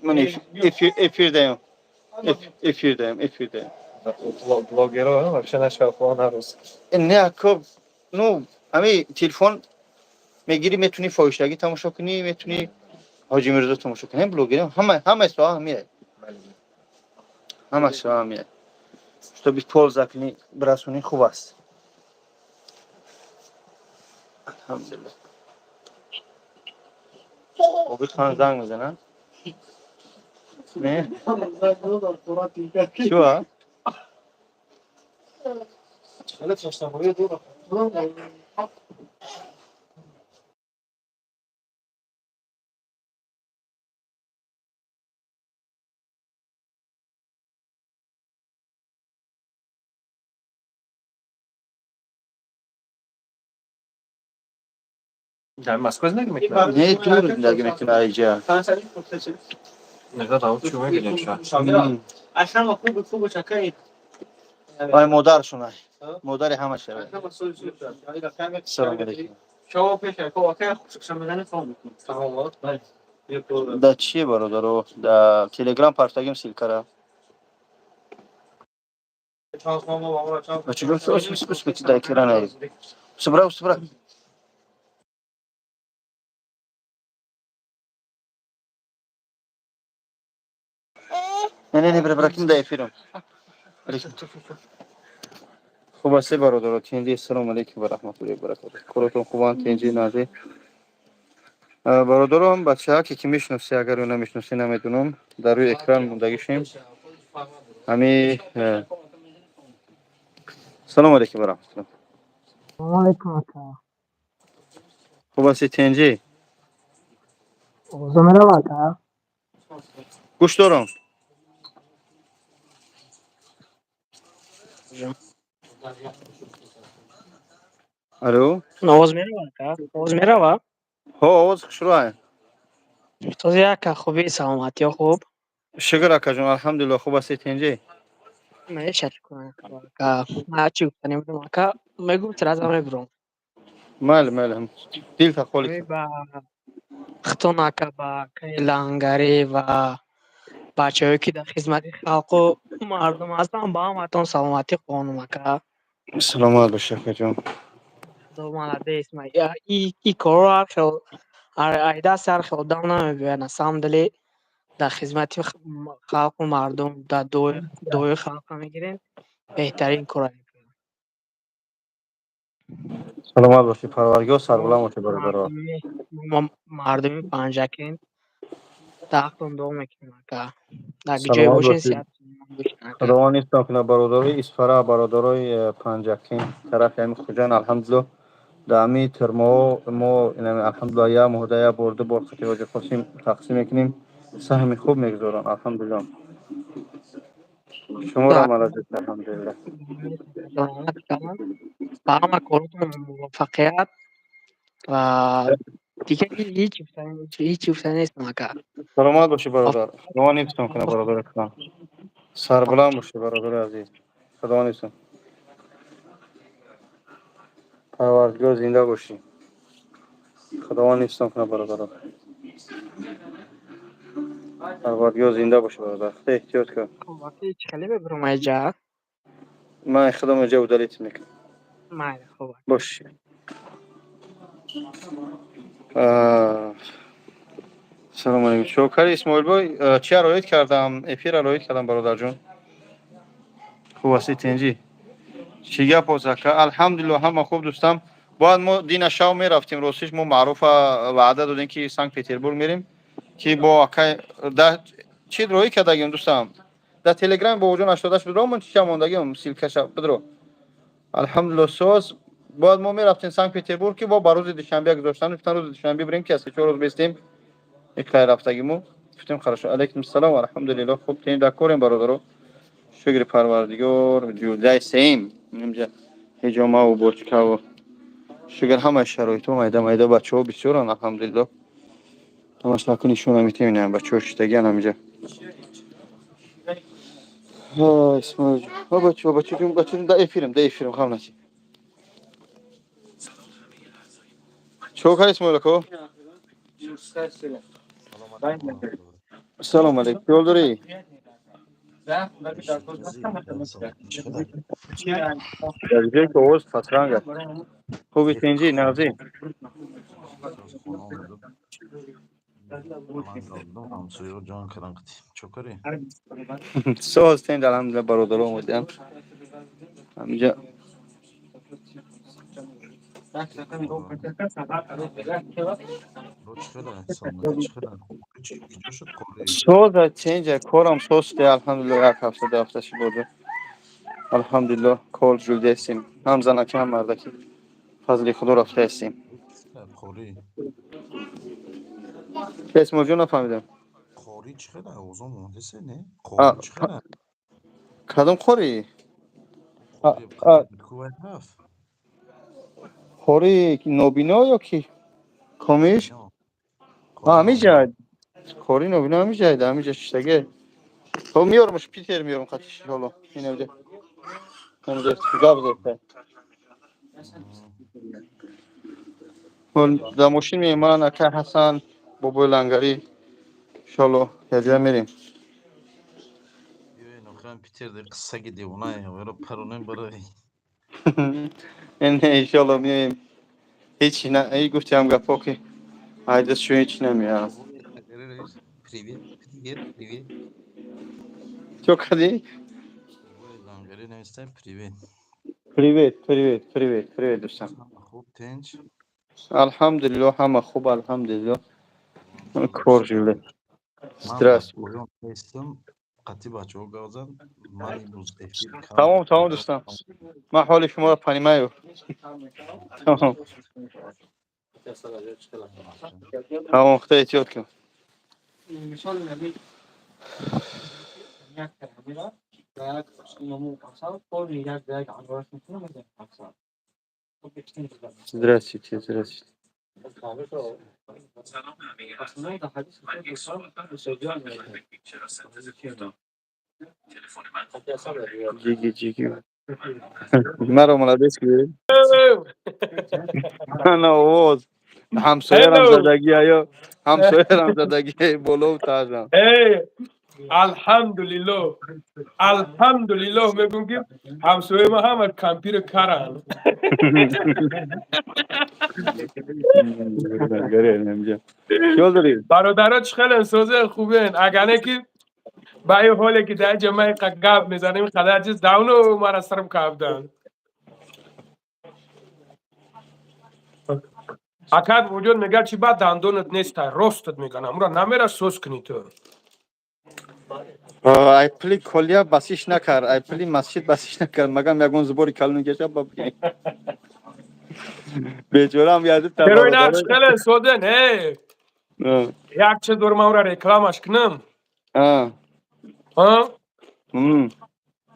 من efirdeyim. Efirdeyim. Блогера вообще начал на русский. نه خب نو همه تلفن میگیری میتونی فاحشگی تماشا کنی میتونی حاجی میرزا تماشا کنی بلوگری همه سوا همیه همه سوا همیه تو بیت پول زکنی برسونی خوب است الحمدلله اوبی خان زنگ میزنه نه چیوا Там Москва знак мекна. نه دور زندگی میکنه اینجا Иногда там чего мекна чё. اصلا خوب چکه وای مادرشونه مادر همه شده سلام علیکم شما پیش کو واقعا خوشم بدن فهم میکنم دا چیه برادر دا تلگرام پرتگیم سیل کرده چجور سوس دا کرانه سبرا نه برکیم دا افیرم خوب است برادر تینجی سلام علیکم و رحمت الله و برکاته کارتون خوبان تینجی نازی برادرم بچه‌ها که میشناسی اگر اون نمیشناسی نمیدونم در روی اکران موندگیشیم همین سلام علیکم و رحمت الله Assalamualaikum kaka. خوب است تینجی Oğuz'a merhaba kaka. گوش دارم الو Oğuz merhaba kaka. Oğuz merhaba. ها آواز شروع تو як خوبی سلامتی خوب؟ شکر اکا جان الحمدلله خوب است تینجی من شکر کaka. من چی گفتنی بودم کaka. میگم تراز هم برم. مال دیل تا می خالیتم با ختونا که با کیلانگاری و بچه‌ای که در خدمت خلق و مردم هستن با هم اتون سلامتی خونم کaka. سلامت باش اکا جان دو مالده اسم یا ای کار خل ایده سر خل دام نمیبینه سام دلی در خدمت خلق و مردم در دوی خلق میگیرین بهترین کار میکنن سلامت باشی پروردگار سربلند باشه برادر مردمی پنجکین تاختون دو میکنن که در جای سلامت باشین باشی سیاد باشین که خداوند نیستم که برادرای اسفره برادرای پنجکین طرف همین خوجان الحمدلله دامی ترمو ما این الحمدلله یا مهده یا برده بار خطی واجه تقسیم میکنیم سهم خوب میگذارن الحمدلله شما را در ملازم الحمدلله با همه کارتون موفقیت و دیگه هیچ چیز نیست مکه سلامت باشی برادر خداوند نیستم که برادر کنم سربلند باشی برادر عزیز خداوند نیستم پروردگار زنده باشی خداوند نیستم که برادر پروردگار زنده باشی برادر خیلی احتیاط کن وقتی چکلی ببرم ایجا من خودم جو دلیت میکنم مایده خوبه باش سلام علیکم شوکر اسماعیل بای چی رعایت کردم اپی را رعایت کردم برادر جون خوب هستی تنجی چی گپ که الحمدلله همه خوب دوستم بعد ما دین شو میرفتیم روسیش ما معروف وعده دادیم که سنت پترزبورگ میریم که با اکای ده چی روی کردیم دوستم در تلگرام با وجود 88 بدرو من چی ماندگیم سیلکش بدرو الحمدلله سوز بعد ما میرفتیم سنت پترزبورگ که با روز دوشنبه گذاشتن گفتن روز دوشنبه بریم که است 4 روز بیستیم یک رفتگیمو گفتیم خلاص علیکم السلام و الحمدلله خوب تین دکوریم برادرو شکر پروردگار جوزای سیم اینجا هجوما و بوچکا و شکر همه شرایط و مایده بچه ها بسیارن الحمدلله همش نکنیشون هم میتونیم بچه ها شتگین همینجا اسماعیل جون بچه جون ده ایفیرم خواهم نسی چو کار اسماعیل کو سلام علیکم و رحمت الله. سلام علیکم چطوری؟ Shikhazi, Salam, Shikhala, درجه که اوز فترانگه خوبی تینجی نازی Sos Khuna Mudad, Mangal, Dum, Hamsuyo, John Karankti, Chokari, سوز تینج الحمدلله برادر اومدیم همینجا Rochkhala, Salmati, Chkhala, Kijoshit Kori, سوز تینج کارم سوسته الحمدلله یک هفته دو هفته شی بوده الحمدلله کار جلده هستیم هم زنکی هم مردکی فضل خدا رفته هستیم Kori, اسم موجود نفهمیدم Kori Chkhala, Ozom Mondesene, آه، Kori Chkhala, کدوم خوری؟ Kori Kari, Kuwait Haf, خوری نوبینا یا کی؟ کمیش؟ Nobino, Kori همیشه Nobino, خوری نوبینا همیشه همیشه شتگه خب میارمش پیتر میارم خطش حالا این اوجه همونجا گاب زدته در ماشین میمانن اکه حسن بابای لنگری شالو یجا میریم Yo, Khan Peter, the Sagi Devonai, where a Paronem Barai, این انشالله میایم هیچی نه ای گفتم گپا که عیدش شو هیچ نمیارم Привет, привет, привет. تو کدی؟ Ой, Langari نوشته привет. پریویت پریویت پریویت پریویت دوستم خوب تنج الحمدلله همه خوب الحمدلله من خدا کار شکر. جوله من با استرس پایان هستم قطعی بچه ها گازن من امروز افیر کم تمام تمام پیدا دوستم من حال شما رو پنیمه تمام تمام خدا احتیاط کن Здравствуйте, здравствуйте. جيجي جيجي مرة ملابس كده أنا ووز همسایه‌رم Hello. زدگی یا همسایه‌رم زدگی بالا و تاجم Hey, Alhamdulillah. Alhamdulillah. میگم که همسایه ما هم از کمپیر کارن. گره نمی‌جا چیکار داری؟ برادرات خیلی سوزه خوبه. اگر نه که با این حالی که در جمعه قاب میزنیم خدا چیز داونو مرا سرم کابدن. اکاد وجود میگه چی بعد دندونت نیست راستت میگن امرا نمیره سوز کنی تو. ای پلی کلیا بسیش نکر ای پلی مسجد بسیش نکر مگم یگون زباری کلون کشه بابی بیچاره‌ام یادت تا چرا اینا برادر خیلی سوزه نه؟ یک چه دور ما را رکلامش کنم. آه ها؟ هم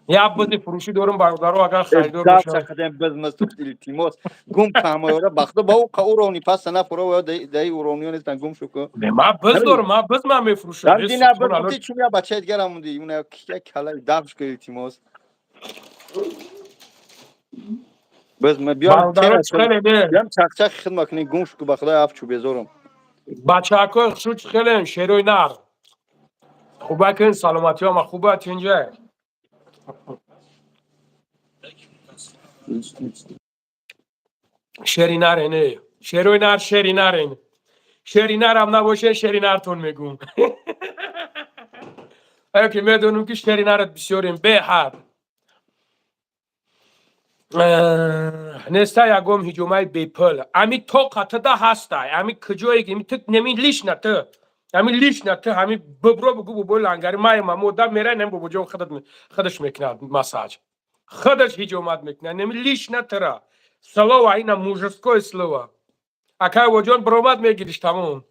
یا بده فروشی دارم برادرها اگر خریدار داد باشن. سخته بزمست التماس گم کامایورا باخته با او اورونی پس نه پرو دای اورونیون استن گم شوکو نه ما بز دارم ما بز ما میفروشم دم یه دینا سبحان بس الله. گفتی چون یا بچه دیگر هموندی اون که کلا دافش که التماس بس ما بیام برادرها تینا خیلی نه بیام چاک چاک خدمت کنی گم شوکو بخدا اف چوب بزورم بچه ها خشوچ خیلی شیروی نر خوبه که این سلامتی ها ما خوبه تینجه شیری نر نه شیروی نر شیری نر این شیری نر هم نباشه شیری نر تون میگم ایا که میدونم که شیری نرت بسیاریم به حد نستا یکم هجومای بیپل امی تو قطعه هسته امی کجایی که امی تو نمی لیش نته امی لیش نته امی ببرو بگو ببو لنگری مای ما مودا میره نمی ببو جو خودش میکنه مساج خودش هجومات میکنه نمی لیش نته را سلوا اینا موجسکو سلوا اکای وجون برومات میگیریش تمام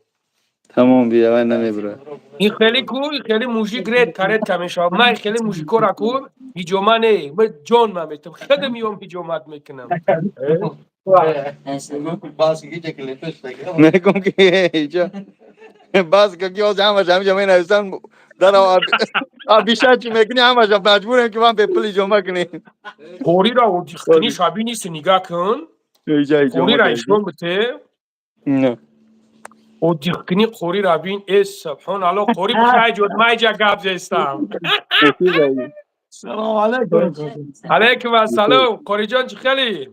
تمام بیا وای نمیبره این خیلی کو این خیلی موشی گریت کارت کمیشا من خیلی موشی کورا کو هجوما نه من جون ما میتم خودم میوم هجومات میکنم نگم که اینجا باز که گیاز همه جمعه نویسن در بیشتر چی میکنی همه جا مجبورم که من به پلی جمعه کنیم قوری را خنی شابی نیست نگاه کن اینجا قوری جمعه را کردی ایشون بته نه او دیگنی خوری را بین اس سبحان الله خوری بخای جود مای جا گاب زستم افیر دایی. السلام عليكم. علیکم السلام خوری جان چی خیلی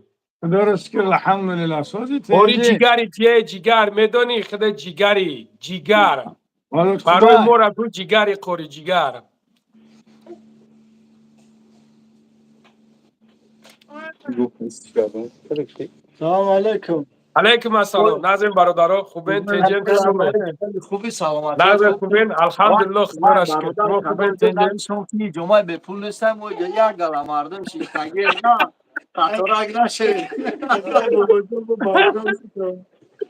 درست كل الحمد لله صوتي خوری تنجي جیگری تیه جیگر میدونی خدا جیگری جیگر ولد برای خداي. ما را تو جیگری خوری جیگر السلام عليكم. علیکم السلام نازم برادران خوبین تنجین شما خوبی سلامتی نازم خوب. خوبین الحمدلله خدا را شکر شما خوبین تنجین صوتی جمعه به پول نیستم و یک گل مردم شیشتگی نه قطار اگه نشه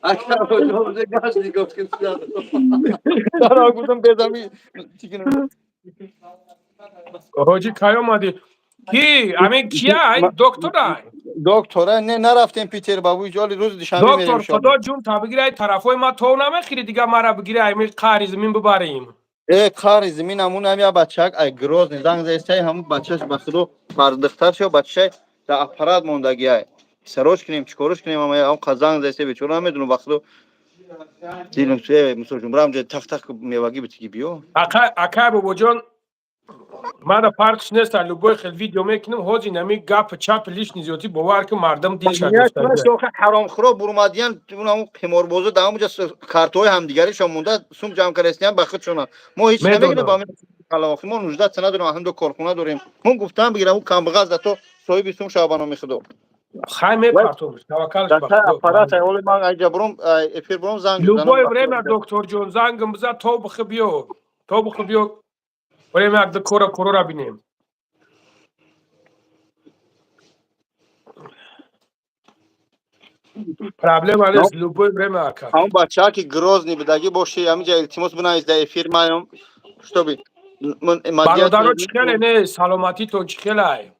اگر بجوز گاز دیگفت که دارا گفتم بدمی چیکن حاجی کیا اومدی کی امین کیا ای دکتر دکتره نه نرفتیم پیتر بابوی جالی روز دوشنبه میریم دکتر انشالله. خدا جون تا بگیره طرفای ما تو نمیخیری دیگه مرا بگیره امین قهر زمین ببریم کار زمین همون هم یا بچه ای گروز زنگ زسته همون بچهش بخدو پردختر شو بچه در اپرات موندگی ای سروش کنیم چیکارش کنیم اما اون قزنگ زسته بیچاره نمیدونم بخدو دیدم سه مثلا جمرام جه تخت تخت میواگی بتگی بیو اکا بابا جان ما دا پارکش نیست لوبوی خیلی ویدیو میکنم حاجی نمی گپ چپ لیش نیزیوتی باور که مردم دلش یا تو گفتگی شوخ حرام خورا برومادیان اون هم قمار بازو دام جس کارتوی هم دیگری شو مونده سوم جام کرستیان بخت شونا ما هیچ نمیگیم با میدونم من خلاص ما 19 سنه داریم هم دو کارخونه داریم من گفتم بگیرم اون کام بغاز تو صاحب سوم شعبانو میخدو خیلی میپرتومش توکلش در به تا خدا اپارات اول من اجا برم افیر برم زنگ بزنم لوبوی بریم دکتر جون زنگم بزن تو بخ بیو تو بخ بیو بریم یک دکورا کرو را بینیم پرابلم است لوبوی بریم اکا هم بچه که گروز نی بدگی باشه همینجا التماس بنایز در افیر مایم شتو بی من مادیات برادرو چخله نه سلامتی تو چخله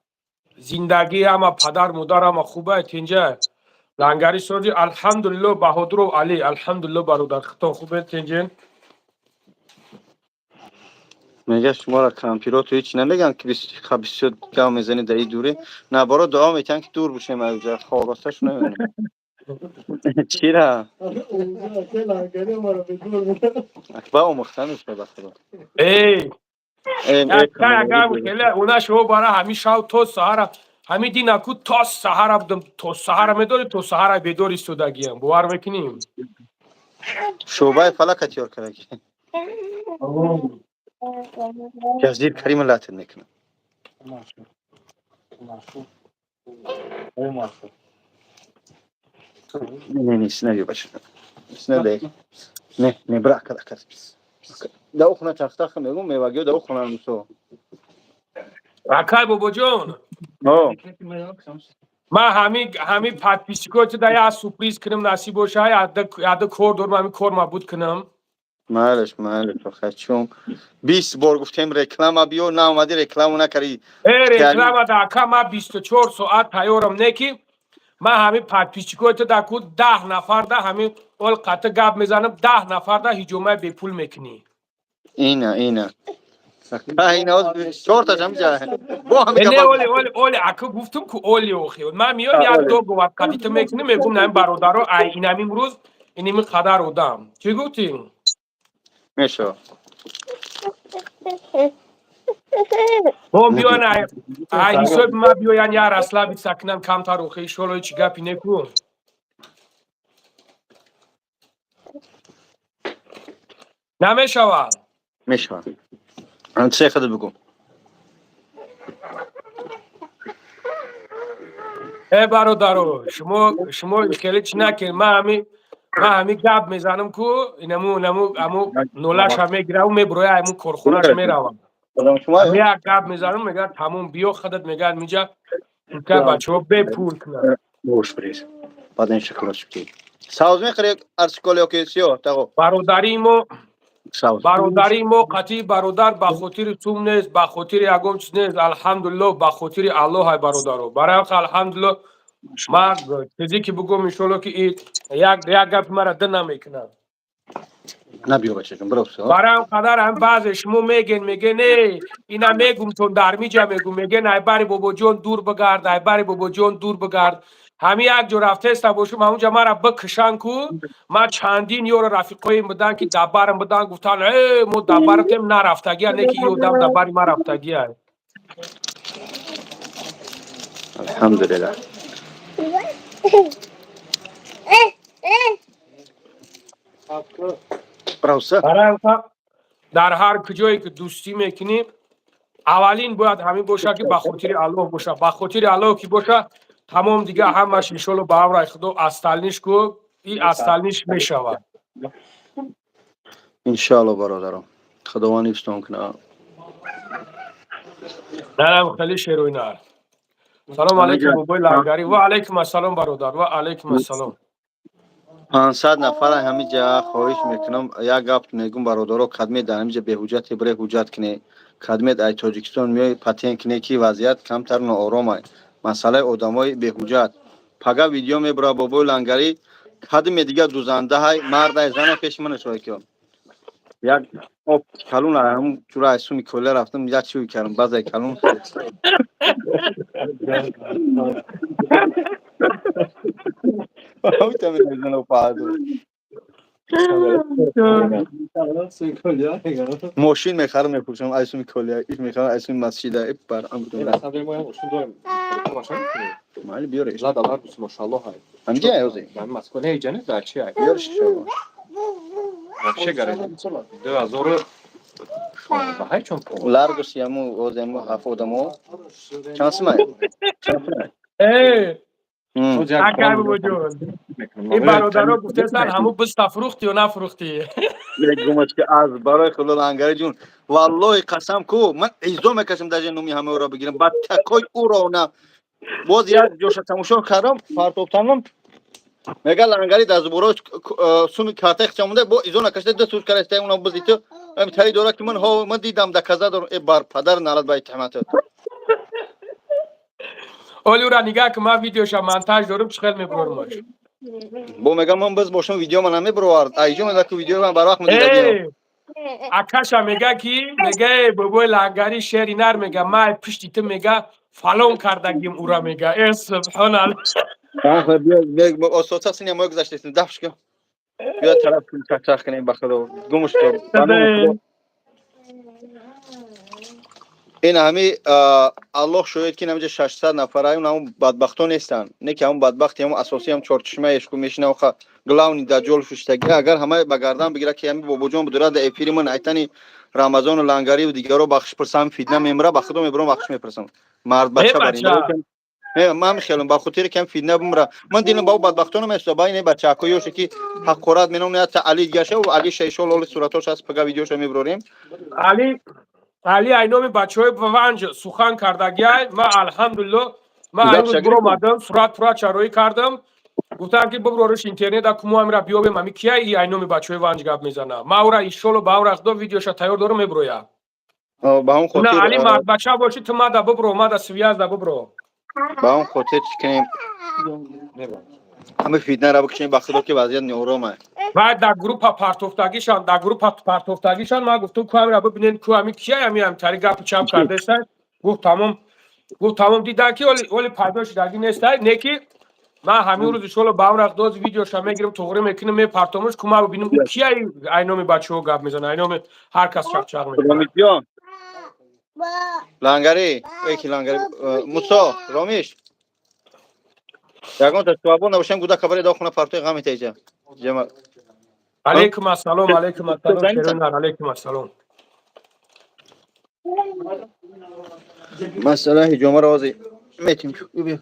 زندگی اما پدر مادر اما خوبه تینجا لنگری سوزی الحمدلله بهادر و علی الحمدلله برادر تو خوبه تینجین میگه شما را کامپیوتر هیچ نمیگن که 20 گام میزنی در این دوره نه برو دعا میکنن که دور بشیم از اونجا خواستش نمیدونم چرا با مختنش به خدا ای ای اکا اگه خیلی اونا شو برا همی شاو تو سهارا همی دینا کو تا سهارا بدم تو سهارا میداری تو سهارا بیداری سودگیم باور میکنیم شوبای فلک اتیار کرد که از دیر کریم لاتن میکنه نه نیست نه باشه نه ده نه برا کلا کس دا خونه تخت میگم میواگیو دا خونه نمیسو اکای بابا جون او ما همی پات پیسکوت دا یا سورپرایز کنم نصیب باشه یاد کور دور ما کور ما بود کنم مالش خچوم 20 بار گفتم رکلام بیو نه اومدی رکلامو نکردی ای رکلام دا اکا ما 24 ساعت تایورم نکی ما همی پات پیسکوت دا کو 10 نفر دا همی اول قطع گاب میزنم 10 نفر دا هجومه به پول میکنی اینا اینا 4 تا جا با هم نه کباب اولی اکا گفتم که اولی اوخی من میام یک دو گوات قدیت میکنم میگم نه برادرو اینم امروز اینمی قدر بودم چی گفتیم میشو هم بیان حساب ما بیان یا رسلا بیت سکنن کم تر اوخی شلوی چی گپی نکن نمیشوال میشو من چه خود بگم ای برادرو شما خیلی چی نکن ما همی گپ میزنم که اینمو نولاش هم میگیره و میبروی همون کرخونش میروم شما همی یک گپ میزنم میگه تموم بیو خودت میگه میجا که بچه ها بپول کنن boş bris. Baden şıkılaş ki. Sağız mı kırık arşikol yok esiyor tago. برادریمو Sağız. قطعی برادر به خاطر توم نیست به خاطر یگم چیز نیست الحمدلله به خاطر الله های برادرو برای که الحمدلله ما چیزی که بگم انشالله که یک گپ مرا ده نمیکنم Ne biyo başacığım burası. برای قدر هم بعض شما میگن نه اینا میگم تون در میجا میگه نه بری بابا جون دور بگرد ای بری بابا جون دور بگرد همین یک جو رفته است باشم اونجا ما را بکشن کو ما چندین یور رفیقایم بودن که دبرم بودن گفتن ای مو دبرتم نرفتگی نه که یودم دبری ما رفتگی ای الحمدلله روسا برای در هر کجایی که دوستی میکنیم اولین باید همین باشه که به خاطر الله باشه به خاطر الله که باشه تمام دیگه همش ان شاء الله به امر خدا استالنیش کو این استالنیش میشود انشالله برادرم خداوند ایستون کنه نه خیلی شیروی نه سلام علیکم بابای لنگری و علیکم السلام برادر و علیکم السلام 500 نفر همینجا خواهش میکنم یک گپ میگم برادرها خدمت در همینجا به حجت بره حجت کنه خدمت ای تاجیکستان میای پتین کنه کی وضعیت کمتر ناآرامه مسئله آدمای به حجت پگا ویدیو میبره بابای لنگری خدمت دیگه دوزنده های مرد زن پیش من شوی که یک آب کلون هم جورا اسومی کله رفتم یک چوی کردم باز کلون او تمام میزنه پادو ماشین میخرم میپوشم اسومی کله میخرم اسومی مسجد بر مالی بیارش لا دلار بس ما شاء الله هاي همجا یوزی من مسكونه هي جنة لا شيء بیارش شما شيء قريب ده زور هاي چون لارگوس یامو اوزمو افودمو چانسمای ای اگر وجود این برادرها گفته سن همون بس نفروختی و نفروختی میگمش که از برای خلال انگاری جون والله قسم کو من ایزو میکشم در نومی همه او را بگیرم بعد تکای او را نه باز یک جوش تماشا کردم پرتوبتانم میگه لنگری در زبورا سومی کارتک چمونده با ایزو نکشته دو سوش کرسته اونا بزیتو ام تری دوره که من دیدم در کزا در بار پدر نالد با اتهامات اولی او را نگاه که من ویدیوشا منتاج دارم چخیل میبرمش بو میگم من بس باشم ویدیو من نمیبروارد ایجو میگه که ویدیو من بر وقت من دیدم اکاشا میگه کی میگه بابای لنگری شعری نر میگه ما پشتی تو میگه فالون کردگیم او را میگه ای سبحان الله آخه بیا اساتید سینما گذاشتید دفش که بیا طرف چخ کنیم بخدا گمش تو این همه الله شاید که نمیشه 600 نفره اون بدبختان نیستن نه که اون بدبختی هم اساسی هم چرچشمه اشکو میشنه و گلاونی دجال فشتگی اگر همه بگردن بگیره که همین بابا جان بدره در افیر من ایتنی رمضان و لنگری و دیگه رو بخش پرسم فیدنه میمره بخدا میبرم بخش میپرسم مرد بچه بریم من میخوام با خاطر کم فیدنه بمره من دیدم با بدبختان میسته با این بچه کویوش که حقارت مینم نه علی گشه و علی شیشول اول صورتش از پگا ویدیوش میبریم علی اینومی بچه های ونج سخن کردگی ما الحمدلله ما اینو برو مادم صورت چروی کردم گفتم که ببروش اینترنت دا کمو امرا بیابه ممی کیا ای اینومی بچه های ونج گپ میزنه ما اورا ایشولو با اورا دو ویدیوشا تیار دارم میبرویا با اون خاطر نه علی مرد بچه باشی تو ما دا ببرو ما دا سویاز دا ببرو با اون خاطر کنیم همه فیدنه را بکشیم بخدا که وضعیت نورمه بعد در گروه پارتوفتگیشان ما گفتم که همین را ببینین که همین کیه همین طریق گپ چپ کرده است گفت تمام دیدن که ولی پیداش دادی نیست نه که ما همین روز شلو با اون رقداز ویدیوش هم میگیرم توغره میکنم می پارتومش که ما ببینیم او کیه اینومی بچه‌ها گپ میزنه اینومی هر کس چق میکنه لنگری یکی لنگری موسی رامیش یگان تا توابون نباشم گودا خبری داخل پارتوی غمی تیجا جمع علیکم السلام شیرین علیکم السلام مسئله هجوم رازی میتیم بیا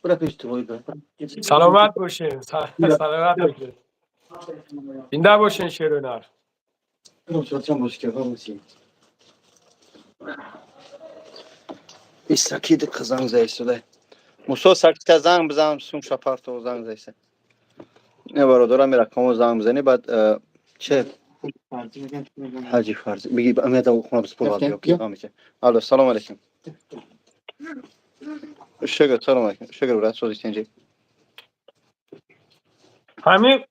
برا پیش تو سلامت باشین زنده باشین شیرین استاکید قزان زیسته موسی سکت زنگ بزنم سوم شپارتو زنگ زیسته نه برادرم میره کامو زنگ بزنی بعد چه حاجی فرض بگی امید او خونه بس پول بیا کی میشه الو سلام علیکم شکر سلام علیکم شکر برات سوزی چنجی همین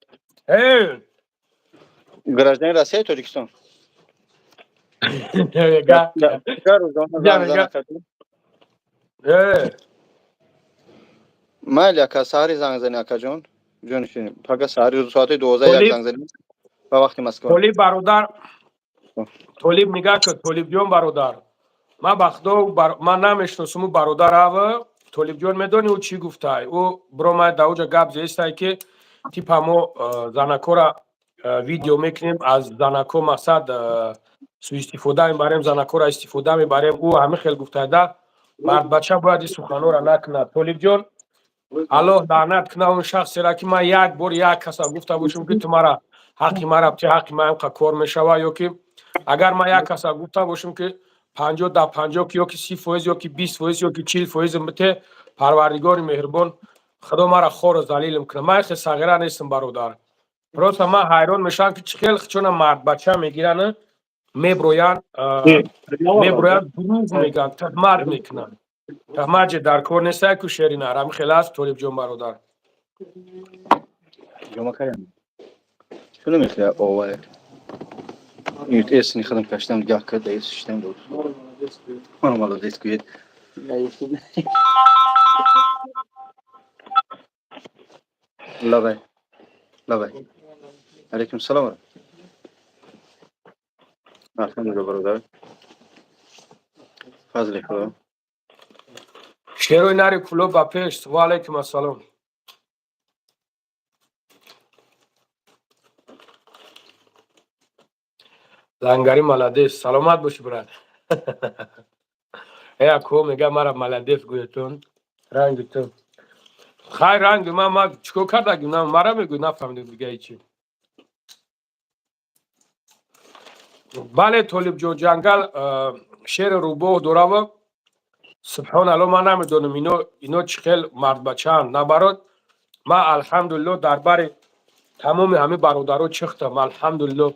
گراجدن روسیه تاجیکستان مایل یکا ساری زنگ زنی اکا جون جونشین پگه ساری ساعت 12 یک طالب زنگ زنی با وقتی مسکن طالب برادر طالب میگه که طالب جون برادر من بخدا من نمیشناسم برادر او طالب جون میدونی او چی گفته او برو ما داوجا گپ زیسته که تیپ ما زنکورا ویدیو میکنیم از زنکو مقصد سو استفاده میبریم زنکورا استفاده میبریم او همه خیلی گفته ده مرد بچه باید این سخنو را نکنه طالب جون الله لعنت کنه اون شخصی را که من یک بار یک کسا گفته باشم که تو مرا حقی مرا بچه حقی من اینقدر کار میشوه یا که اگر من یک کسا گفته باشم که 50 در 50 یا که 30% یا که 20% یا که 40% مته پروردگار مهربان خدا مرا خور و ذلیل میکنه من خیلی صغیره نیستم برادر راست من حیران میشم که خیلی چون مرد بچه میگیرن میبروین دروغ میگن تهمت میکنن تهمت در کار نیست که شعری نرم خیلی است طالب جون برادر جمعه کریم شنو میخوای اوه یوت اسنی خدم کشتم گاه کرد ایس شتم دو من مالا دیست کوید لبای لبای علیکم السلام الحمدلله برادر فضل خدا شعر نری کلوب با پیش و علیکم السلام لنگری ملدیس سلامت باشی براد ای کو میگه مرا ملدیس گویتون رنگتون خیر رنگ من چیکار کردم نه مرا میگوی نفهمیدم دیگه چی بله طالب جو جنگل شعر روباه دوراو سبحان الله من نمیدونم اینو چخیل مرد بچه‌ان نبرد من الحمدلله درباره تمام همه برادرها چختم الحمدلله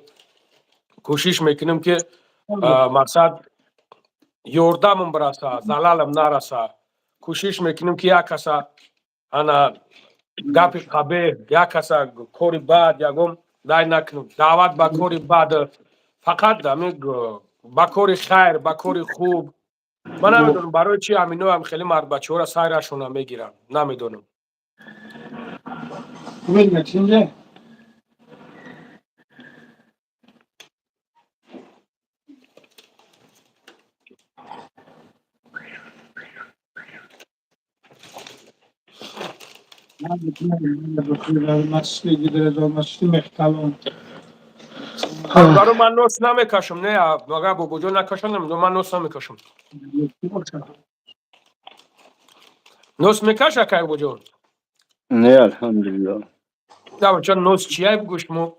کوشش میکنم که مقصد یوردمم برسه زلالم نرسه کوشش میکنم که یک کسا انا گپ قبه یک کسا کاری بد یکم دای نکنم دعوت با کاری بد فقط با کاری خیر با کاری خوب من نمیدونم برای چی همینو هم خیلی مرد بچه ها را سایرشون میگیرم نمیدونم برای من نوست نمیکشم نه مگه بابا جو نکشم من نوست نمیکشم نوست میکشه که بابا جون نه الحمدلله نه چون نوست چیه بگوش مو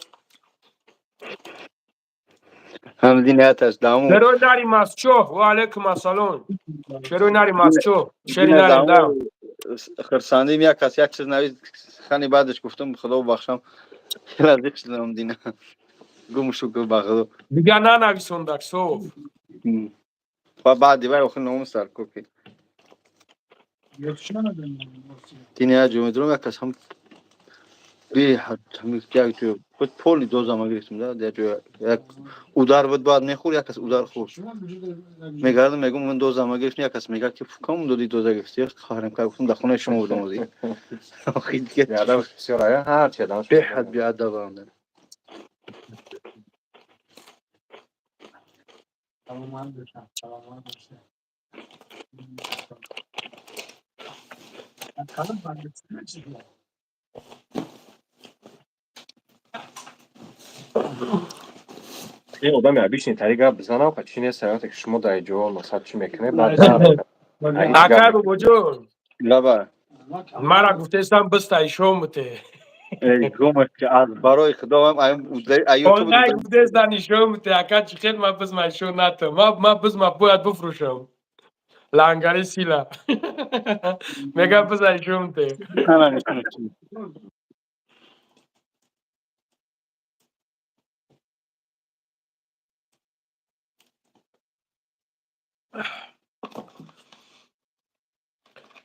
همدی نیت است دامو شروع نری مسچو و علیکم السلام شروع نری مسچو شری دینا نری دامو دام خرساندیم یک کس یک چیز نوید خانی بعدش گفتم خدا بخشم لازم شدم دینا گم شو گل بغلو دیگه نه نویسوندک صوف و بعد دیوار اخر نوم سر کوکی دینا جو میدونم یک کس هم بی حد همین که تو خود پولی دو زمان گرفتم ده جو یک اودار بود بعد نخور یک کس اودار خور میگردم میگم من دو زمان گرفتم یک کس میگه که کم دو دو گرفتی خواهرم که گفتم در خونه شما بودم ازی خیلی دیگه یادم بسیار آیا هر چی آدمش به حد بی ادب هم یه آدم عبیش نیتاری گپ بزنم که چی نیست که شما در جوال مثلا چی میکنه بعد در اکر بابا جون لبا مرا گفتستم بسته شوم ته ای گمش که از برای خدا هم ایم ایو تو والله بود گفتستن شوم ته اکر چی خیلی من بس من شو نتم ما بس ما باید بفروشم لنگری سیلا میگه بس شوم ته انا نکنم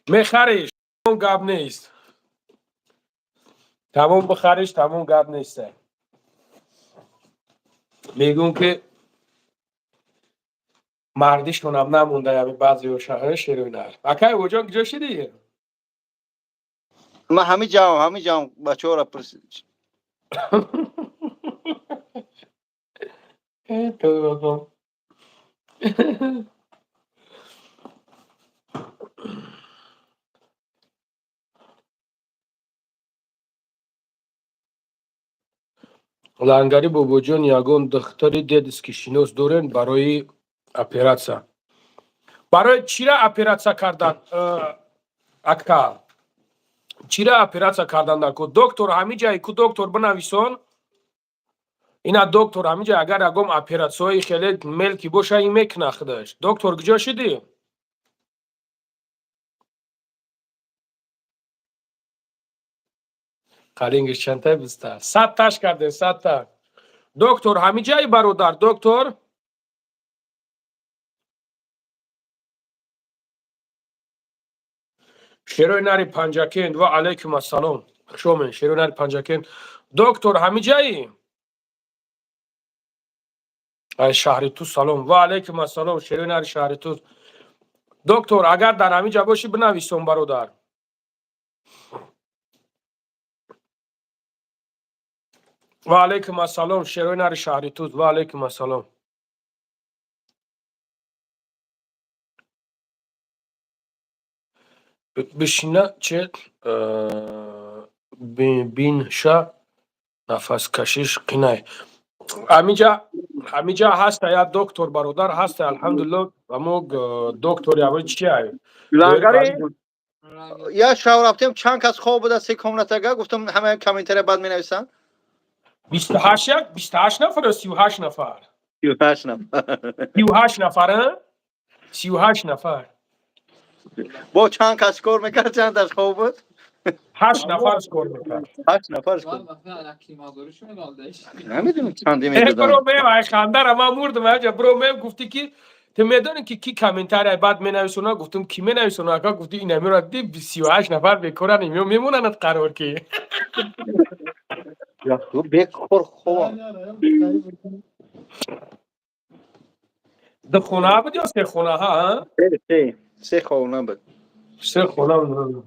میخریش تمام گپ نیست تمام بخریش تمام گپ نیست میگون که مردیشون هم نمونده یعنی بعضی و شهر شیرین نر اکای اوجا کجا شدی من همه جام بچه ها را پرسید. تو بابا. لنگری بابا جان یگان دختری دید که شناس دارن برای اپراتسیا. برای چی را اپراتسیا کردن اکا؟ چی را اپراتسیا کردن دکو؟ دکتر همه جایی کو دکتر بنویسون. اینا دکتر همه جا اگر اگم اپراتسیای خیلی ملکی باشه این میکنه خودش. دکتر کجا شدی؟ قرینگش چند تا بیسته؟ 100 تاش کرده 100 تا. دکتر همه جایی برادر دکتر. شیروی نری پنجاکین و علیکم السلام. شومن شیروی نری پنجاکین. دکتر همه جایی. ای شهری تو سلام و علیکم السلام شیروی نری شهری تو. دکتر اگر در همه جا باشی بنویسون برادر. و علیکم السلام شیروی نری شهری تو و علیکم السلام. بشینه چه بین شا نفس کشش قینای همینجا هست یا دکتر برادر هست الحمدلله اما دکتر یا چی ای لنگری یا شاور رفتیم چند کس خواب بوده 3 کامنتگه گفتم همه کامنتر بعد می نویسن 28 نفر 38 نفر 38 نفر 38 نفر 38 نفر با چند کس کار میکرد چند از خواب بود 8 نفر سکور میکرد 8 نفر کار نمیدونم چندی میدادن برو می خنده را ما مردم اجا برو می گفتی که تو میدونی که کی کامنتر بعد می نویسونه گفتم کی می نویسونه اگه گفتی این میرا دی 38 نفر بکورن میمونن قرار کی یا تو بکر خواب دو خونه بود یا سه خونه ها 3 خونه بود سه خونه بود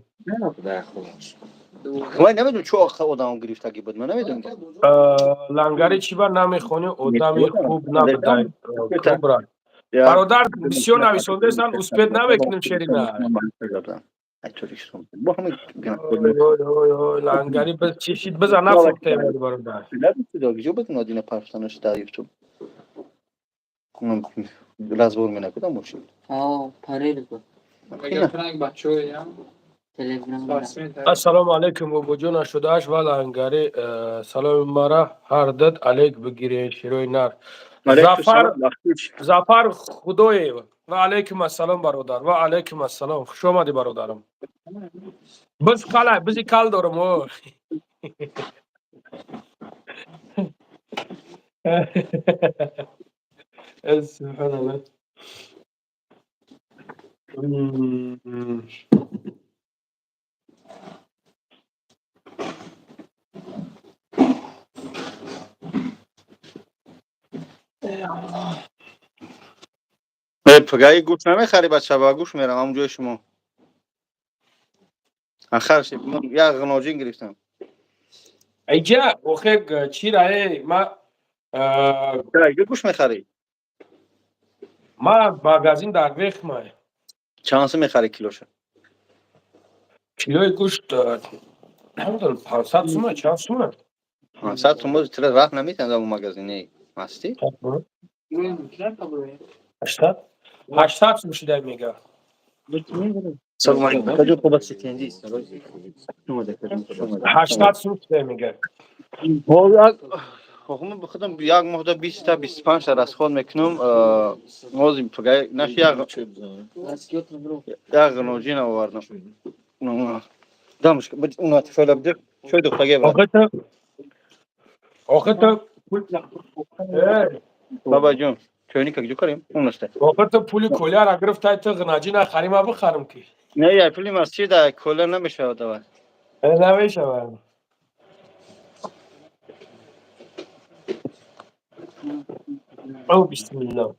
من نمیدونم چه آدم گرفتگی بود من نمیدونم لنگری چی با نمیخونی آدمی خوب نبوده کبرا یا برادر بسیار نویسنده سن اسپید نمیکنیم شری نه با همین لنگری بس چشید بزن نفوقته بود برادر جو بود نادینه پرستانش در یوتیوب کنم لازم می نکردم ماشین پرید بود اگر فرنگ بچه یا السلام علیکم بابا جون شدهش و لنگری سلام مرا هر دد علیک بگیرین شیروی نر زفر خدای و علیکم السلام برادر و علیکم السلام خوش آمدی برادرم بس کالا بزی کال دارم او سبحان الله پگاهی گوش نمیخری بچه با گوش میرم همونجای شما آخرش یک غناجین گرفتم ایجا اوخه چی رای پگاهی گوش میخری ما باگازین در ویخ ما چانس میخری کیلوش کیلوی گوشت نمیدونم 500 سومه 400 سومه 500 تومن چرا راه نمیتونم اون مغازینه مستی 80 سوم شده میگه سلام علیکم کجا خوب است تنجی 80 سوم شده میگه خودم بخودم یک مقدار 20 تا 25 تا از خود میکنم موزیم پگاهی نش یک غناجین آوردم دامش اون تفعیل بده شوی دختگی بر آخه تو بابا جون چونی که جو کریم اون است آخه تو پولی کلیه را گرفت تو غناجی نخری ما بخرم که نه یا پولی مسجد در کلا نمیشه دوا نمیشه او بسم الله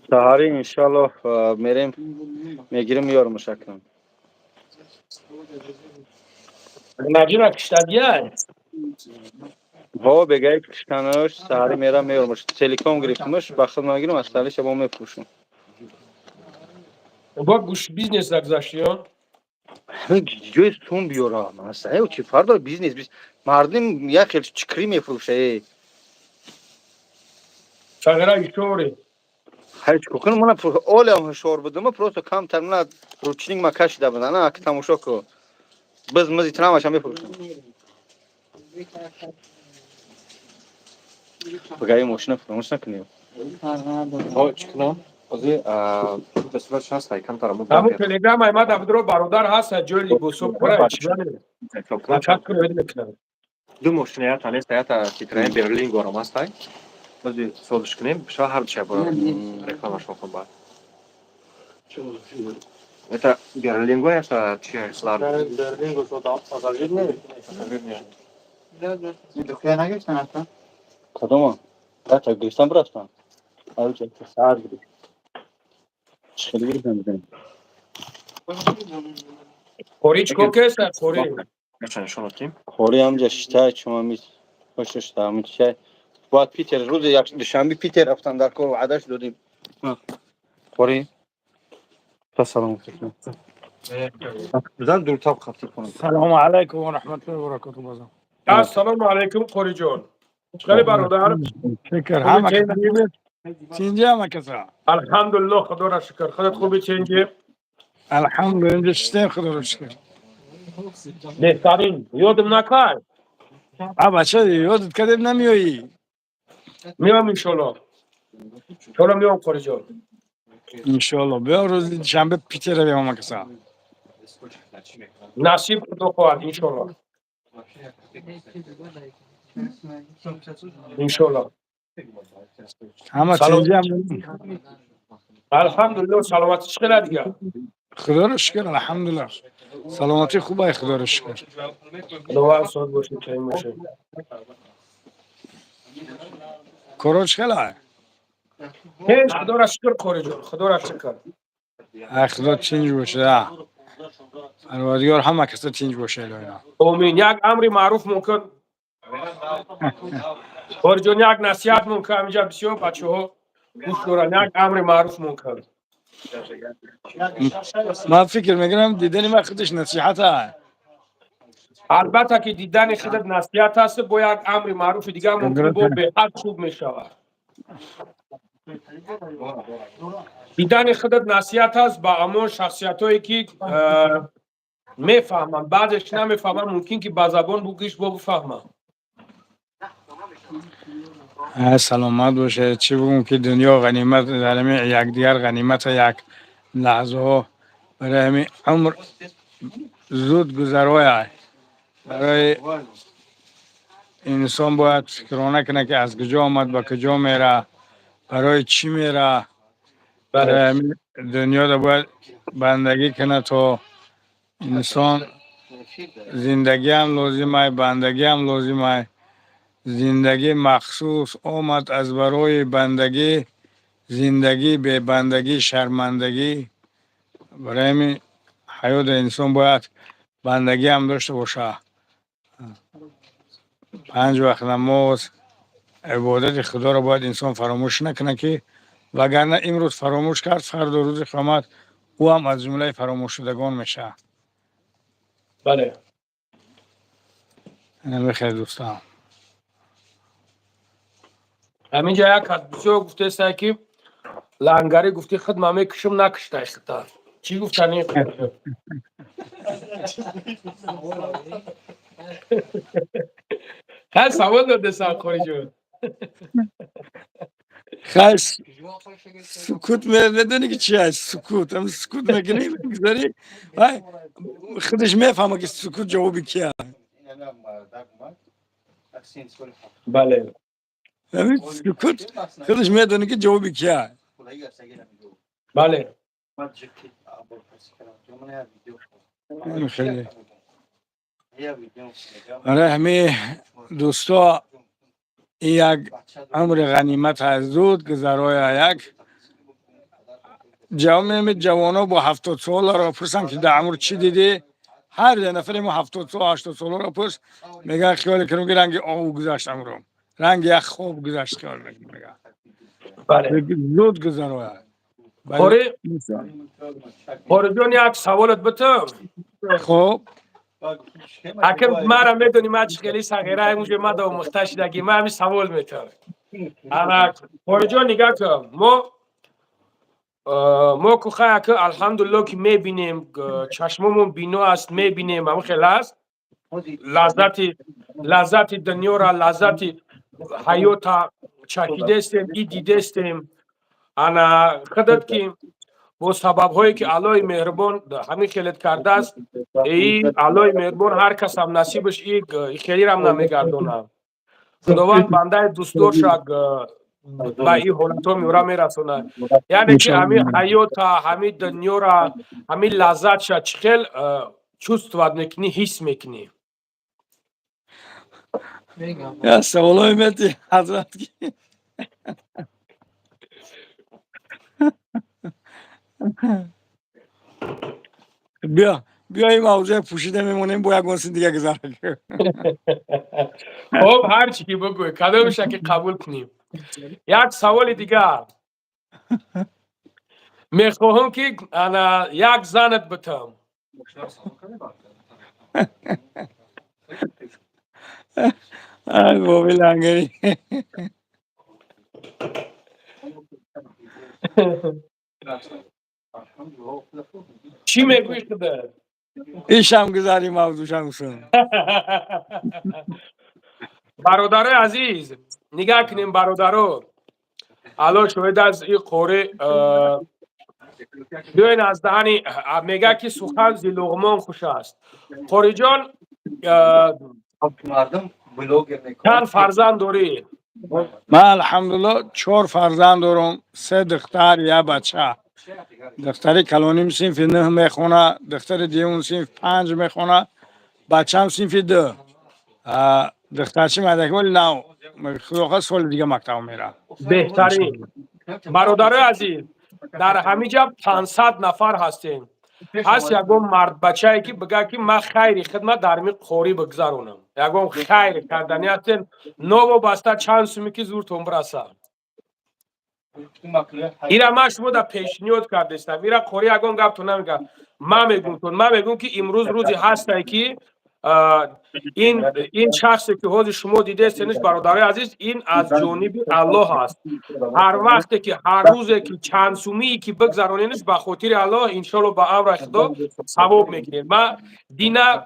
سهاری انشالله میریم میگیریم یار مشکل نجیب کشتادیه ها بگه کشتنش سری میرم میرمش تلکام گرفتمش بخل نگیرم از سالش با میفروشم با گوش بیزنس گذاشتی ها همه جوی سون بیارم مثلا او چی فردا بیزنس مردم یک خیلی چکری میفروشه چقدر ایشوری هیچ کوکن من اول هم شور بدم просто کم تر ручник ما کشیده بودن نه که تماشا کو بز مزی ترامش هم میفروشم بگه ماشین فراموش نکنیم ها چیکار بازی به صورت شانس کم ترمون همون دافت تلگرام ایمد ابدرو برادر هست جوی بوسو پره چی بله نکات کنه بده میکنم دو ماشین یا تانه سیاتا تیتراین برلین گورم هستای بازی سولش کنیم شو هر چه برای رکلامش میکنم بعد это Берлинго, это чья слава? Берлинго, что там, пассажирный? کدوم تا گریستان برستان آره چه ساعت بود خیلی گریستان کوریچ کوکس کوری Ничего, что нотим? خوری هم جشته شما می خوشش تامین شه باید پیتر روز یک دوشنبه پیتر رفتن در کار وعدهش دادیم خوری تا سلام علیکم بزن دور تاپ خطی کنم السلام علیکم و رحمت الله و برکاته بازم. السلام علیکم کوری جون چکاری برادر شکر خوبی همه کسا چنجی خوبه؟ چینجی همه کسا الحمدلله خدا را شکر خودت خوبی چنجی الحمدلله اینجا شتیم خدا رو شکر. بهترین یادم نکن بچه یادت کردیم نمیایی میام انشالله انشالله میام کوری جون انشالله بیا روز شنبه پیتر بیا همه کسا نصیب خدا خواهد انشالله انشالله همه سلام چینجی هم الحمدلله سلامتی چقدر دیگه خدا رو شکر الحمدلله سلامتی خوبه خدا رو شکر. خداوند سعود باشه کریم باشه کروش خلا هیچ خدا را شکر کوری جون خدا را شکر خدا چینج باشه پروردگار همه کسا چینج باشه الهی. امین یک امر معروف ممکن کوری جون یک نصیحت ممکن اینجا بسیار بچه ها گوش دارن یک امر معروف ممکن من فکر میکنم دیدن من خودش نصیحت البته که دیدن خودت نصیحت هست با یک امر معروف دیگه ممکن با به حد خوب می شود دیدن خودت نصیحت هست با امون شخصیت هایی که میفهمن بعدش نمیفهمن ممکن که با زبان بگیش با بفهمن سلامت باشه چی بگم که دنیا غنیمت در همین یک دیگر غنیمت یک لحظه ها برای همین عمر زود گذرای برای انسان باید فکرانه کنه که از کجا آمد به کجا میره برای چی میره برای بله همین دنیا دا باید بندگی کنه تا انسان زندگی هم لازمه بندگی هم لازمه زندگی مخصوص آمد از برای بندگی زندگی به بندگی شرمندگی برای همین حیات انسان باید بندگی هم داشته باشه 5 وقت نماز عبادت خدا را باید انسان فراموش نکنه که وگرنه امروز فراموش کرد فردا روز قیامت او هم از جمله فراموش شدگان میشه. بله بخیر دوستان همینجا یک بسیار گفته است که لنگری گفتی خود میکشم نکشته است چی گفتن این خیلی سوال داده سرخوری جون خیلی سکوت میدونی که چی هست سکوت هم سکوت میکنی بگذاری خودش میفهمه که سکوت جوابی کیه بله همین سکوت خودش میدونه که جوابی کیه بله خیلی برای همه دوستا یک امر غنیمت از زود گذرای یک جوان ها با 70 سال را پرسن که در عمر چی دیدی هر یه نفر ما 70 سال 80 سال رو پس میگه خیال کنم که رنگ آهو گذاشتم رو رنگ یک خوب گذاشت خیال میگه بله زود گذاره خوری خوری جان یک سوالت بتم خب اگر مرا میدونی من چخیلی صغیره اونجا ما دو مختش دگی من همین سوال میتم اما خوری جان نگاه کن ما که که الحمدلله که میبینیم چشممون بینو است میبینیم همون خیلی است لذت دنیا را لذت حیات چکیده استیم ای دیده استیم انا خودت که با سبب هایی که الله مهربان همین خیلت کرده است ای الله مهربان هر کس هم نصیبش ای خیلی هم نمیگردونه خداوند بنده دوستدارش را با این حالت ها میورا میرسونه یعنی که همین حیات همین دنیا را همین لذت شد چخیل چوستواد میکنی حس میکنی یا سوالای میتی حضرت کی بیا این موضوع پوشیده میمونیم با یک گونسی دیگه گذاره خب هر چی که بگوی کدامش که قبول کنیم یک سوال دیگه میخواهم که انا یک زنت بتم ای بابی لنگری چی میگوی خدا ایشم گذاری موضوع شمسون برادر عزیز نگاه کنیم برادرو الان شاید از این قوره بیاین از دهنی میگه که سخن زی لغمان خوش است قوری جان چند فرزند داری من الحمدلله 4 فرزند دارم 3 دختر 1 بچه دختر کلانی صنف 9 میخونه دختر دیون صنف 5 میخونه بچه هم صنف 2 دخترچی مدرک ولی نه خدا سال دیگه مکتب میره بهترین برادر عزیز در همه جا 500 نفر هستیم هست یکم مرد بچه که بگه که من خیری خدمت در می قوری بگذارونم یکم خیر کردنی هستین نو و بسته چند سومی که زور تون برسه ایره من شما در پیشنیاد کردستم ایره قوری یکم گفت تو نمیگه من میگم که امروز روزی هسته که این شخصی که حوض شما دیده استنش برادر عزیز این از جانب الله هست هر وقتی که هر روزی که چند سومی که بگذرانینش به خاطر الله انشالله به امر خدا ثواب میگیرید ما دینا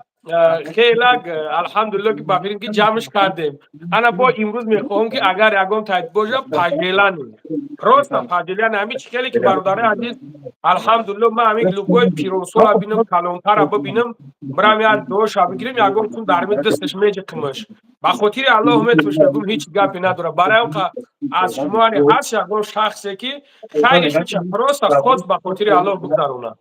خیلی الحمدلله که بخیرین که جمعش کردیم انا با امروز میخواهم که اگر یکم تایید باشه پاجلان راست پاجلان همین چیزی که برادر عزیز الحمدلله ما همین لوگوی پیروسو را ببینم کلانتر را ببینم برام یاد دوش بگیریم یکم تون در می دستش میجه کمش با خاطر الله امید میگم هیچ گپی نداره برای اون از شما هست یکم شخصی که خیرش چه راست خود با خاطر الله بگذرونه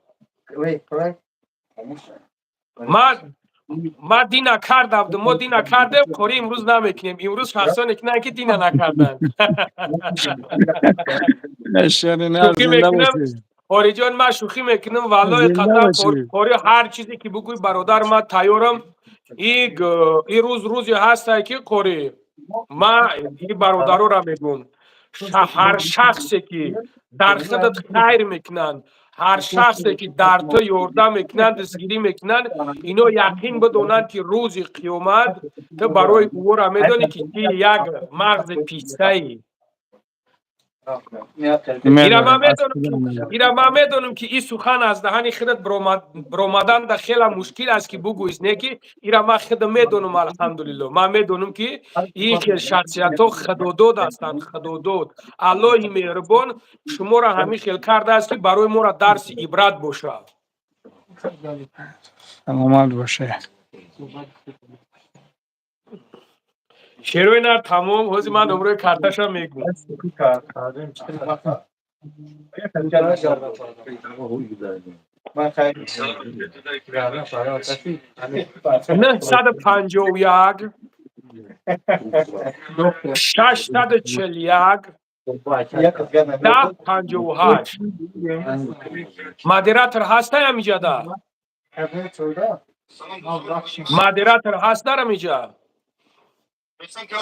ما دینا کردم ما دینا کردیم قوری امروز نمیکنیم امروز شخصانی که نه که دینا نکردن شوخی میکنم قوری جان ما شوخی میکنم والله قطعا قوری هر چیزی که بگوی برادر ما تیارم این روزی هسته که قوری ما این برادر را میگم هر شخصی که در خودت خیر میکنن هر شخصی که در تو یارده میکنن دستگیری میکنن اینو یقین بدونن که روز قیامت تو برای او را میدونی که یک مغز پیسته ای اینا ما میدونم که این سخن از دهن خودت برآمدن در خیلی مشکل است که بگویی نه که اینا ما خود میدونم الحمدلله ما میدونم که این که شخصیت ها خدودود هستند خدودود الله مهربان شما را همین خیل کرده است که برای ما را درس عبرت باشه سلامت باشه شیروی نه تمام حوزی من نمروی کارتش را میگم نه 151 641 1058 مدیراتور هسته یا میجاده مادراتر هست دارم اینجا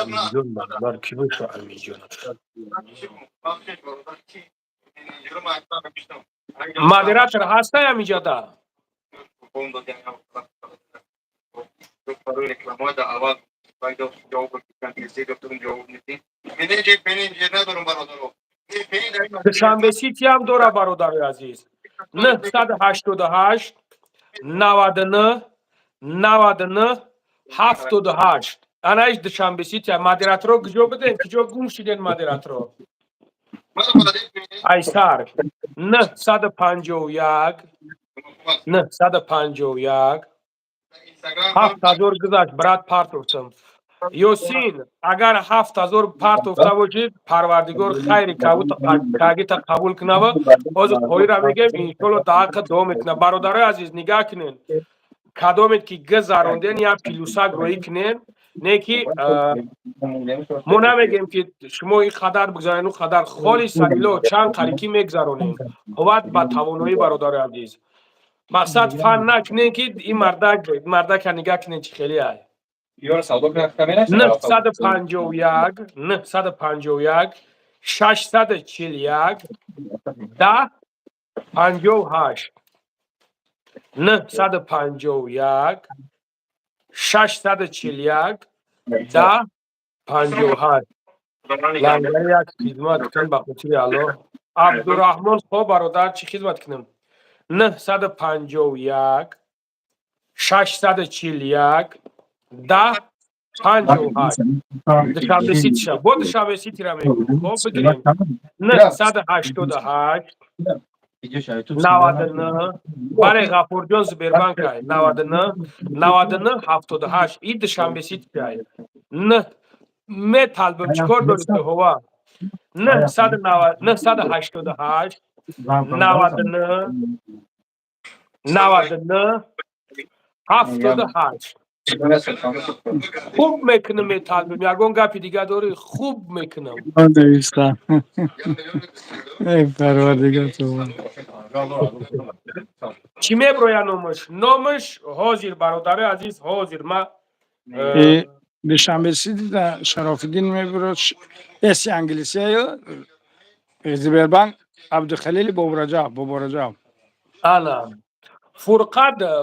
میلیون بر کی بشه میلیون مادراتر هست یا اینجا دا شنبه سیتی هم دوره برادر عزیز 988 99 99 78 انا ایش دشنبه سیتی مادرات رو کجا بدین کجا گم شدین مادرات رو ایسار 951 951 7000 گذاشت برات پارت افتم یوسین اگر 7000 پارت افته باشید پروردگار خیری کاگی تا قبول کنه و از خوی را میگم اینشالله داقه دوم کنه برادر عزیز نگاه کنین کدومت که گذاروندین یا پلوسا گروهی کنین نه که ما نمیگیم که شما این قدر بگذارین و قدر خالی سلیلو چند قریکی میگذارونین هوت با توانایی برادر عزیز مقصد فن نکنین که این مردک نگاه کنین چی خیلی های 951 951 641 10 58 951 641 10 58 لنگری یک خدمت کن با خطیر الله عبدالرحمن خواه برادر چی خدمت کنم 951 641 10 58 دشنبه سیتی شب با دشنبه سیتی را میگم خب بگیریم 988 99 برای غفور جان زبیربانک های 99 99 78 این دشنبه سیتی های نه می طالبم چکار داری تو هوا 988 99 99 78 خوب میکنم می طالبم یکون گپی دیگه داری خوب میکنم نوشتم ای پروردگار تو چی میبرویا نومش؟ نومش حاضر برادر عزیز حاضر ما دوشنبه سیتی در شرافالدین میبرد اسی انگلیسی یا زبیربان عبدالخلیل بابا انا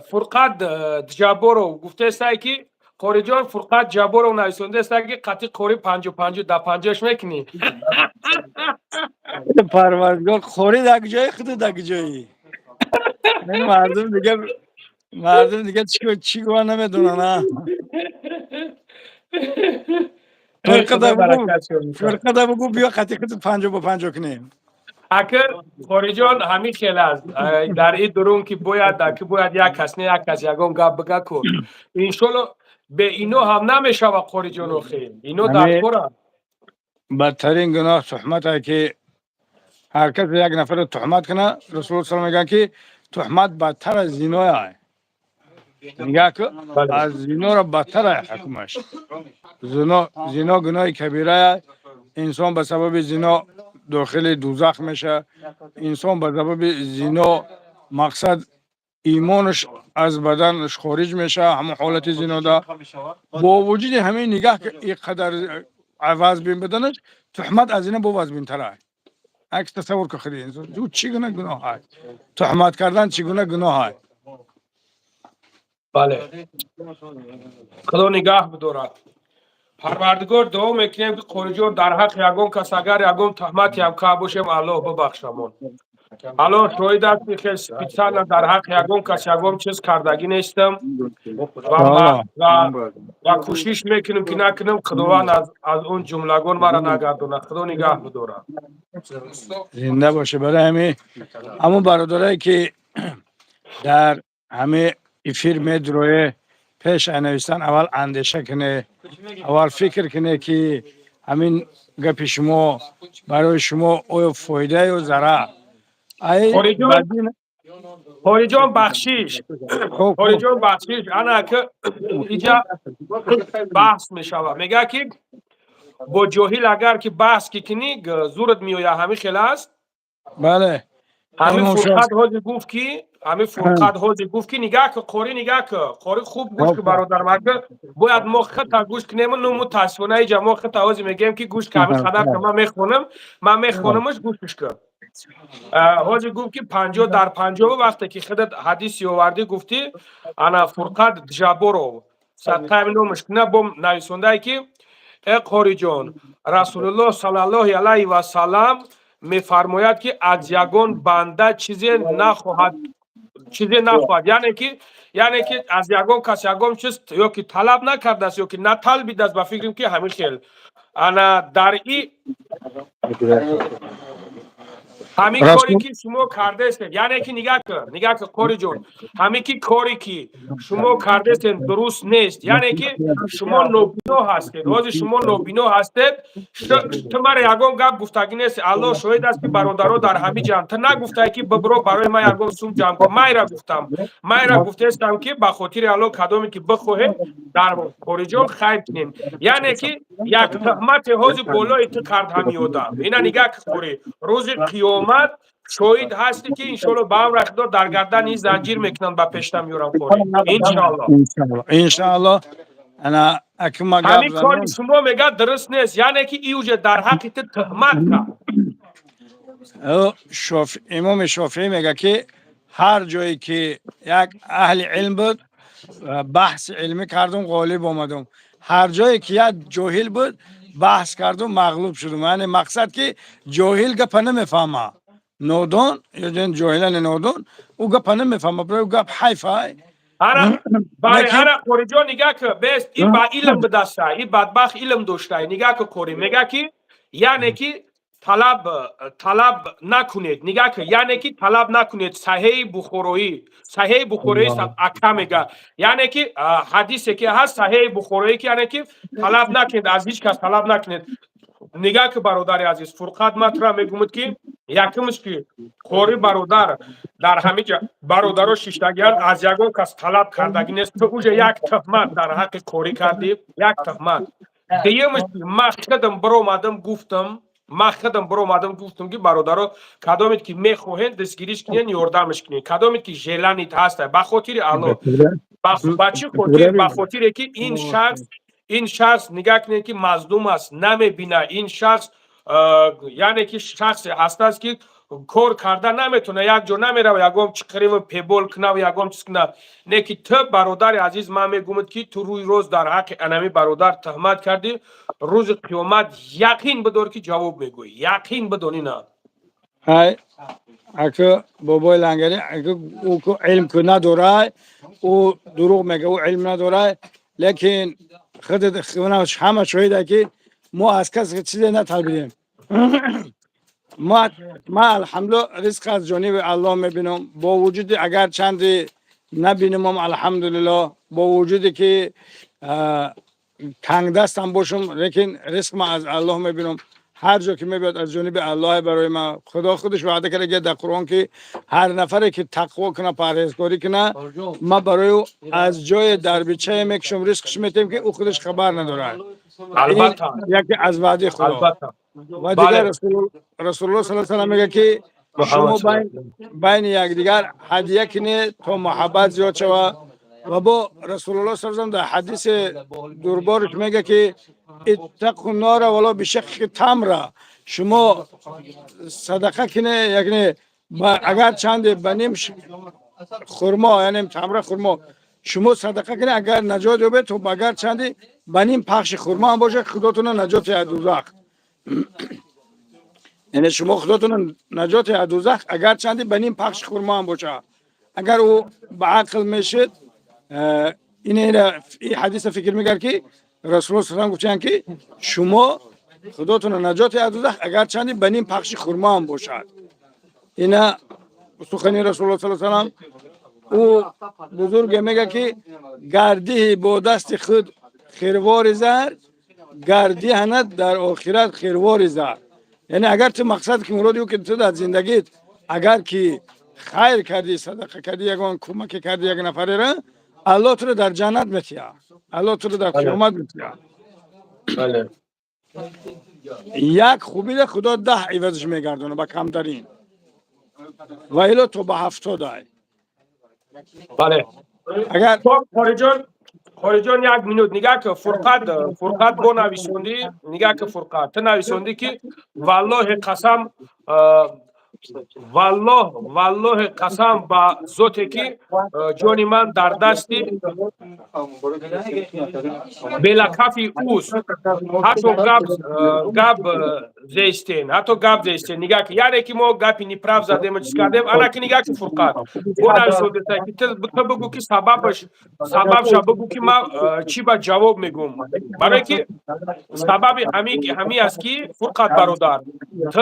فرقد جابورو گفته است که قاری جان فرقد جابورو نایسونده است که قطعی قاری 55 ده 50 میکنی پروردگار خوری در جای خود در جایی مردم دیگه چی گوه نمیدونن فرقه در بگو بیا قطعی خود 50 کنیم اگر قاری جان همین خیلی است در این درون که باید یک کس نه یک کس یکم گپ بگه کن انشالله به اینو هم نمیشه و قاری جانو خیلی اینو در کورا بدترین گناه تهمت است که هر کس یک نفر تهمت کنه رسول الله میگن که تهمت بدتر از زنا است نگاه که از زنا را بدتر است حکمش زنا گناه کبیره است انسان به سبب زنا داخل دوزخ میشه انسان به سبب زنا مقصد ایمانش از بدنش خارج میشه همون حالت زنا دا با وجود همین نگاه که اینقدر عوض بین بدنش تهمت از اینا بوز بین تره عکس تصور که خیلی انسان چی گناه است تهمت کردن چی گناه است بله خدا نگاه بدارد پروردگار دعا میکنیم که قاری جان در حق یگان کس اگر یگان تهمتی هم که باشیم الله ببخشمون الله شاید است که سپیڅانه در حق یگان کس یگان چیز کردگی نیستم و کوشش میکنیم که نکنم خداوند از اون جملگان مرا نگردونه خدا نگاه بدارد زنده باشه برای همه برادرایی که در همه افیر میدروه پیش نوشتن اول اندیشه کنه اول فکر کنه که همین گپ شما برای شما او فایده و ضرر قاری جان بخشیش قاری جان بخشیش انا که اینجا بحث میشوه میگه که با جاهل اگر که بحث کنی زورت میویا همین خیلی است بله همین امام شاس فرقت حاجی گفت که نگاه که قوری خوب گوش که برادر مگه باید ما خطا گوش کنیم نو متاسفانه اینجا ما خطا حاجی میگیم که گوش که همین خدا که من میخونمش گوشش کن حاجی گفت که 50 در 50 وقتی که خودت حدیثی آوردی گفتی انا فرقت جابورو ستایم نومش کنه بوم نویسونده که ای قاری جان رسول الله صلی الله علیه و سلام میفرماید که از یگان بنده چیزی نخواهد یعنی که از یگان کس یگان چیز یا که طلب نکرده است یا که نه طلبیده است به فکریم که همین خیل انا در این همین کاری رسول که شما کرده است یعنی که نگاه کن قاری جان همین که کاری که شما کرده است درست نیست یعنی که شما نوبینا هستید روز شما نوبینا هستید تمر یگان گپ گفتگی نیست الله شاهد است که برادرها در همین جمع تا نگفته که ببرو برای ما یگان سوم جمع کن من را گفته استم که به خاطر الله کدامی که بخواهیم در قاری جان خیر کنیم یعنی که یک تهمت حاج بالای تو کرد همیودا اینا نگاه که روز قیامت شاهد هستی که انشالله به هم رخدار در گردن این زنجیر میکنن به پشتم میورم خوری انشاءالله انا اكما همین قبل کاری شما میگه درست نیست یعنی که ایوجه در حق تو تهمت کرد امام شافعی میگه که هر جایی که یک اهل علم بود بحث علمی کردم غالب آمدم هر جایی که یک جاهل بود بحث کردم مغلوب شدم یعنی مقصد که جاهل گپ نمیفهمه نودان یا جاهلان نودان او گپ نمیفهمه برای گپ حیفه انا قوری جان نگاه که بست این با علم بدسته این بدبخت علم داشته نگاه که قوری میگه که یعنی که طلب نکنید نگاه که یعنی که طلب نکنید صحیح بخاری اکا میگه یعنی که حدیثی که هست صحیح بخاری که یعنی که طلب نکنید از هیچ کس طلب نکنید نگاه که برادر عزیز فرقت مطرح میگومد که یکمش که قوری برادر در همه جا برادر و شیشتگیان از یگان کس طلب کردگی نیست تو اوجه یک تهمت در حق قوری کردی یک تهمت دیمش ما خودم برو اومدم گفتم که برادرها کدامید که میخواهند دستگیریش کنین یاردمش کنین کدامید که ژلنیت هست به خاطر الله بچه خاطر به خاطر که این شخص نگاه کنید که مظلوم است نمیبینه این شخص یعنی که شخص هست است که کار کرده نمیتونه یک جا نمیره و یگام چقری و پیبول کنه و یگام چیز کنه نه که تو برادر عزیز من میگومد که تو روی روز در حق انمی برادر تهمت کردی روز قیامت یقین بدار که جواب میگوی یقین بدونی نه های اگه بابای لنگری اگه او علم که نداره او دروغ میگه او علم نداره لیکن خودت همه شاهده که ما از کسی چیزی نطلبیدیم ما الحمدلله رزق از جانب الله میبینم با وجود اگر چند نبینم الحمدلله با وجودی که تنگ دستم باشم لیکن رزق ما از الله میبینم هر جا که میبید از جانب الله برای ما خدا خودش وعده کرده در قرآن که هر نفری که تقوا کنه پرهیزکاری کنه ما برای او از جای دربیچه میکشم رزقش میتیم که او خودش خبر نداره البته یکی از وعده خدا البته و دیگر رسول الله صلی الله علیه و میگه که شما بین یکدیگر هدیه کنید تا محبت زیاد شود و با رسول الله صلی الله علیه و در حدیث دربارش میگه که اتقوا النار ولو بشق تمره شما صدقه کنید یعنی اگر چند بنیم خرما یعنی تمره خرما شما صدقه کنید اگر نجات یابید تو اگر چند بنیم پخش خرما هم باشه خداتون نجات از دوزخ یعنی شما خداتون نجات از دوزخ اگر چندی بنیم پخش خرما هم باشه اگر او به عقل میشد این حدیث فکر میگه که رسول الله صلی الله علیه و گفتن که شما خداتون نجات از دوزخ اگر چندی بنیم پخش خرما هم باشد اینا سخنی رسول الله صلی الله علیه و سلم او بزرگ میگه که گردی با دست خود خیروار زر گردی هند در آخرت خیروار زر یعنی اگر تو مقصد که مرادی که تو در زندگیت اگر که خیر کردی صدقه کردی یگان کمک کردی یک نفری را الله تو رو در جنت میتیه الله تو رو در قیامت میتیه بله یک خوبی را خدا 10 عوضش میگردونه با کمترین و الا تو به 70 ای. بله. اگر خب خارجان یک مینوت نگاه که فرقت با نویسوندی نگاه که فرقت تو نویسوندی که والله قسم والله قسم با ذاتی که جان من در دستی بلکفی اوست حتی گب زیستین نگاه که یعنی که ما گپی نیپراف زدیم و چیز کردیم انا که نگاه که فرقت با نویسونده تا که تو بگو که سببش بگو که ما چی با جواب میگم برای که سبب همی است که فرقت برادر تو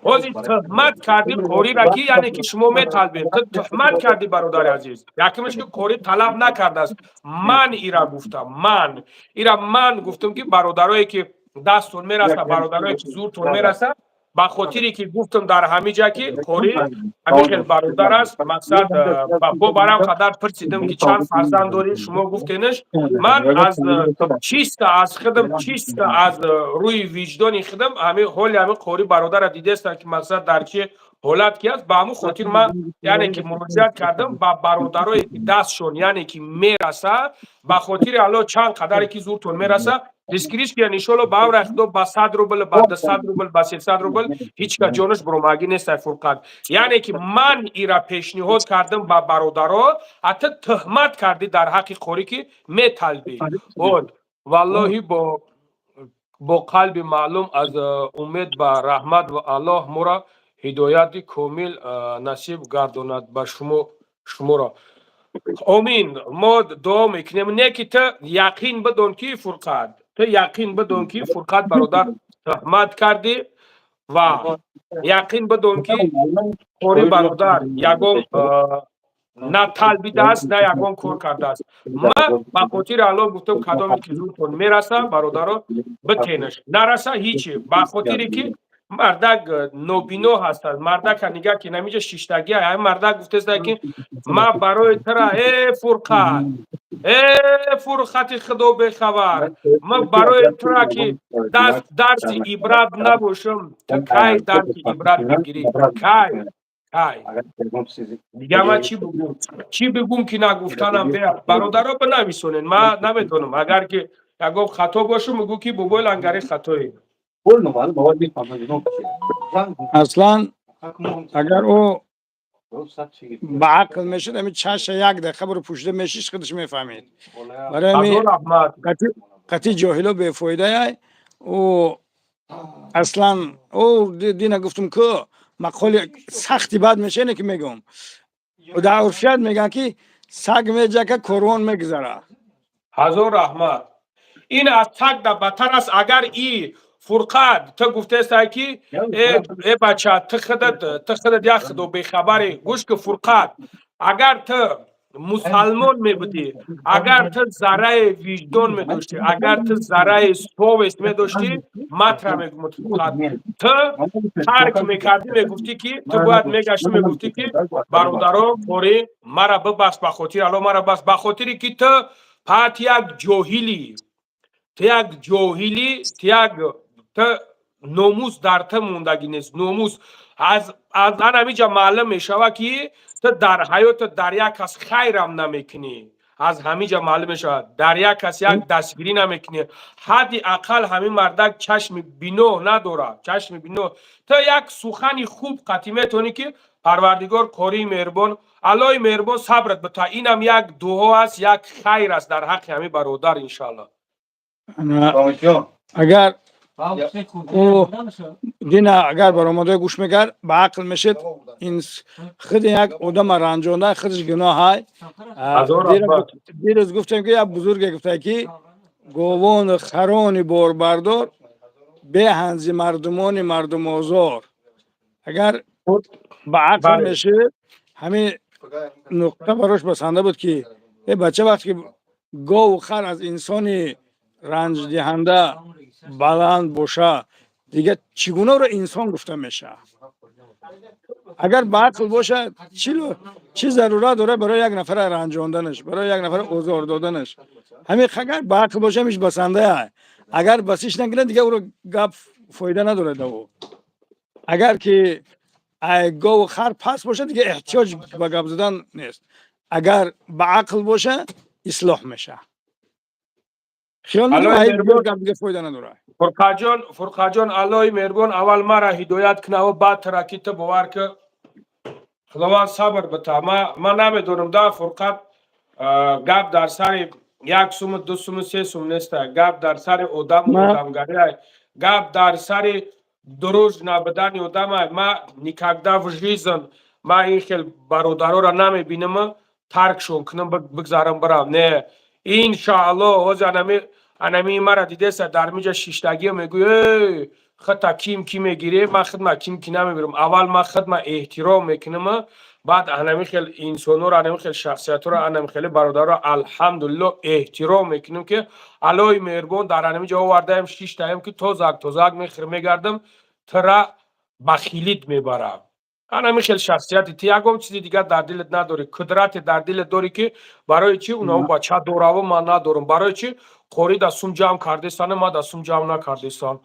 بازی تهمت کردی کوری را که یعنی که شما میطلبین تو تهمت کردی برادر عزیز یکیمش که کوری طلب نکرده است من من گفتم که برادرایی که دستون میرسه برادرایی که زورتون میرسه با خاطری که گفتم در همه جا که کوری همین خیلی برادر است مقصد با برام قدر پرسیدم که چند فرزند داری شما گفتینش من از چیست از روی وجدان خودم همه قوری برادر را دیده است که مقصد در چه حالت کی است با همون خاطر من یعنی که مراجعت کردم با برادرای دستشون یعنی که میرسه با خاطر الله چند قدری که زورتون میرسه ریسکریش که انشالله با او رخدو با 100 روبل با 200 روبل با 300 روبل هیچ که جانش بروماگی نیست فرقت یعنی که من ایرا پیشنهاد کردم با برادرها حتی تهمت کردی در حق قوری که میطلبی بود والله با قلب معلوم از امید به رحمت و الله مرا هدایت کامل نصیب گرداند به شما را آمین ما دعا میکنیم نه که تو یقین بدون که فرقت برادر تهمت کردی و یقین بدون که قوری برادر یگم نه طلبیده است نه یگم کار کرده است ما با خاطر الله گفتم کدامی که زورتون میرسه برادر بتینش نرسه هیچی با خاطری که مردک نوبینو هست مردک نگاه که نمیشه شیشتگی های مردک گفته است که ما برای ترا فرقت خدا بخبر ما برای ترا که درس عبرت نباشم تو کای درس عبرت بگیری کای دیگه ما چی بگم که نگفتنم به برادرها بنویسونین ما نمیتونم اگر که یکم خطا باشه میگو که بابا لنگری خطایی اصلا اگر او با عقل میشد همین چش یک دقیقه برو پوشیده میشیش خودش میفهمید برای همین قطعی جاهلا بیفایده ای او اصلا او دینا گفتم که مقال سختی بد میشه اینه که میگم و در عرفیت میگن که سگ میجه که کرون میگذره حضور رحمت این از سگ در بدتر است اگر ای فرقت تو گفته است که ای بچه تخدت یک خدو بخبری گوش که فرقت اگر تو مسلمان می بودی اگر تو ذره وجدان می داشتی اگر تو ذره سوست می داشتی مطرح می گفتی تو ترک می کردی می گفتی که تو باید می گشتی می گفتی که برادران قوری مرا ببست بخاطر الله مرا ببست بخاطری که تو پات یک جاهلی تو ناموس در تو موندگی نیست ناموس از همیجا معلوم می شود که تو در حیات در یک کس خیرم نمیکنی از همیجا معلوم می شود در یک کس یک دستگیری نمیکنی حدی اقل همین مردک چشم بینو نداره چشم بینو تو یک سخنی خوب قطعی میتونی که پروردگار کاری مهربان الله مهربان صبرت بتا اینم یک دعا است یک خیر است در حق همین برادر انشالله اگر او دینا اگر برآمده گوش میگر به عقل میشد این خود یک آدم رنجانده خودش گناه های دیروز گفتم که یک بزرگ گفته که گوان خران باربردار به هنزی مردمان مردم آزار اگر به عقل میشه همین نقطه براش بسنده بود که بچه وقتی که گاو و خر از انسانی رنج دهنده بلند باشه دیگه چگونه رو انسان گفته میشه اگر به عقل باشه چی ضرورت داره برای یک نفر رنجاندنش برای یک نفر آزار دادنش همین اگر به عقل باشه میش بسنده اگر بسیش نگیره دیگه او رو گپ فایده نداره دو اگر که گاو و خر پس باشه دیگه احتیاج به گپ زدن نیست. اگر به عقل باشه اصلاح میشه. خیال میکنم الهی هیچ مهربان گپ دیگه فایده نداره. فرقاجان الهی مهربان اول مرا هدایت کنه و بعد ترکیت باور که خداوند صبر بده. ما نمیدونم دا فرقت گپ در سر یک سوم دو سوم سه سوم نیست. گپ در سر آدم و ما آدمگری، گپ در سر دروژ نبودن آدم. ما نیکگدا و ژیزن ما این خیل برادرها را نمیبینم ترکشون کنم بگذارم برم. نه انشاءالله از انمی مرا دیده سر در میجا شیشتگی میگوی خطا کیم میگیره ما خدمه کیم کی نمیبرم. اول ما خدمه احترام میکنم، بعد انمی خیل انسانو را انمی خیل شخصیت را انمی خیل برادر را الحمدلله احترام میکنم که الهی مهربان در انمی جا آوردیم شش تایم که توزک میخیر میگردم ترا بخیلیت میبرم. انمی خیل شخصیت تی یکم چیزی دیگه در دلت نداری، قدرت در دلت داری که برای چی اونها بچه دوراو من ندارم. برای چی خوری دستم جمع کردستان ما دستم جمع نکردستان.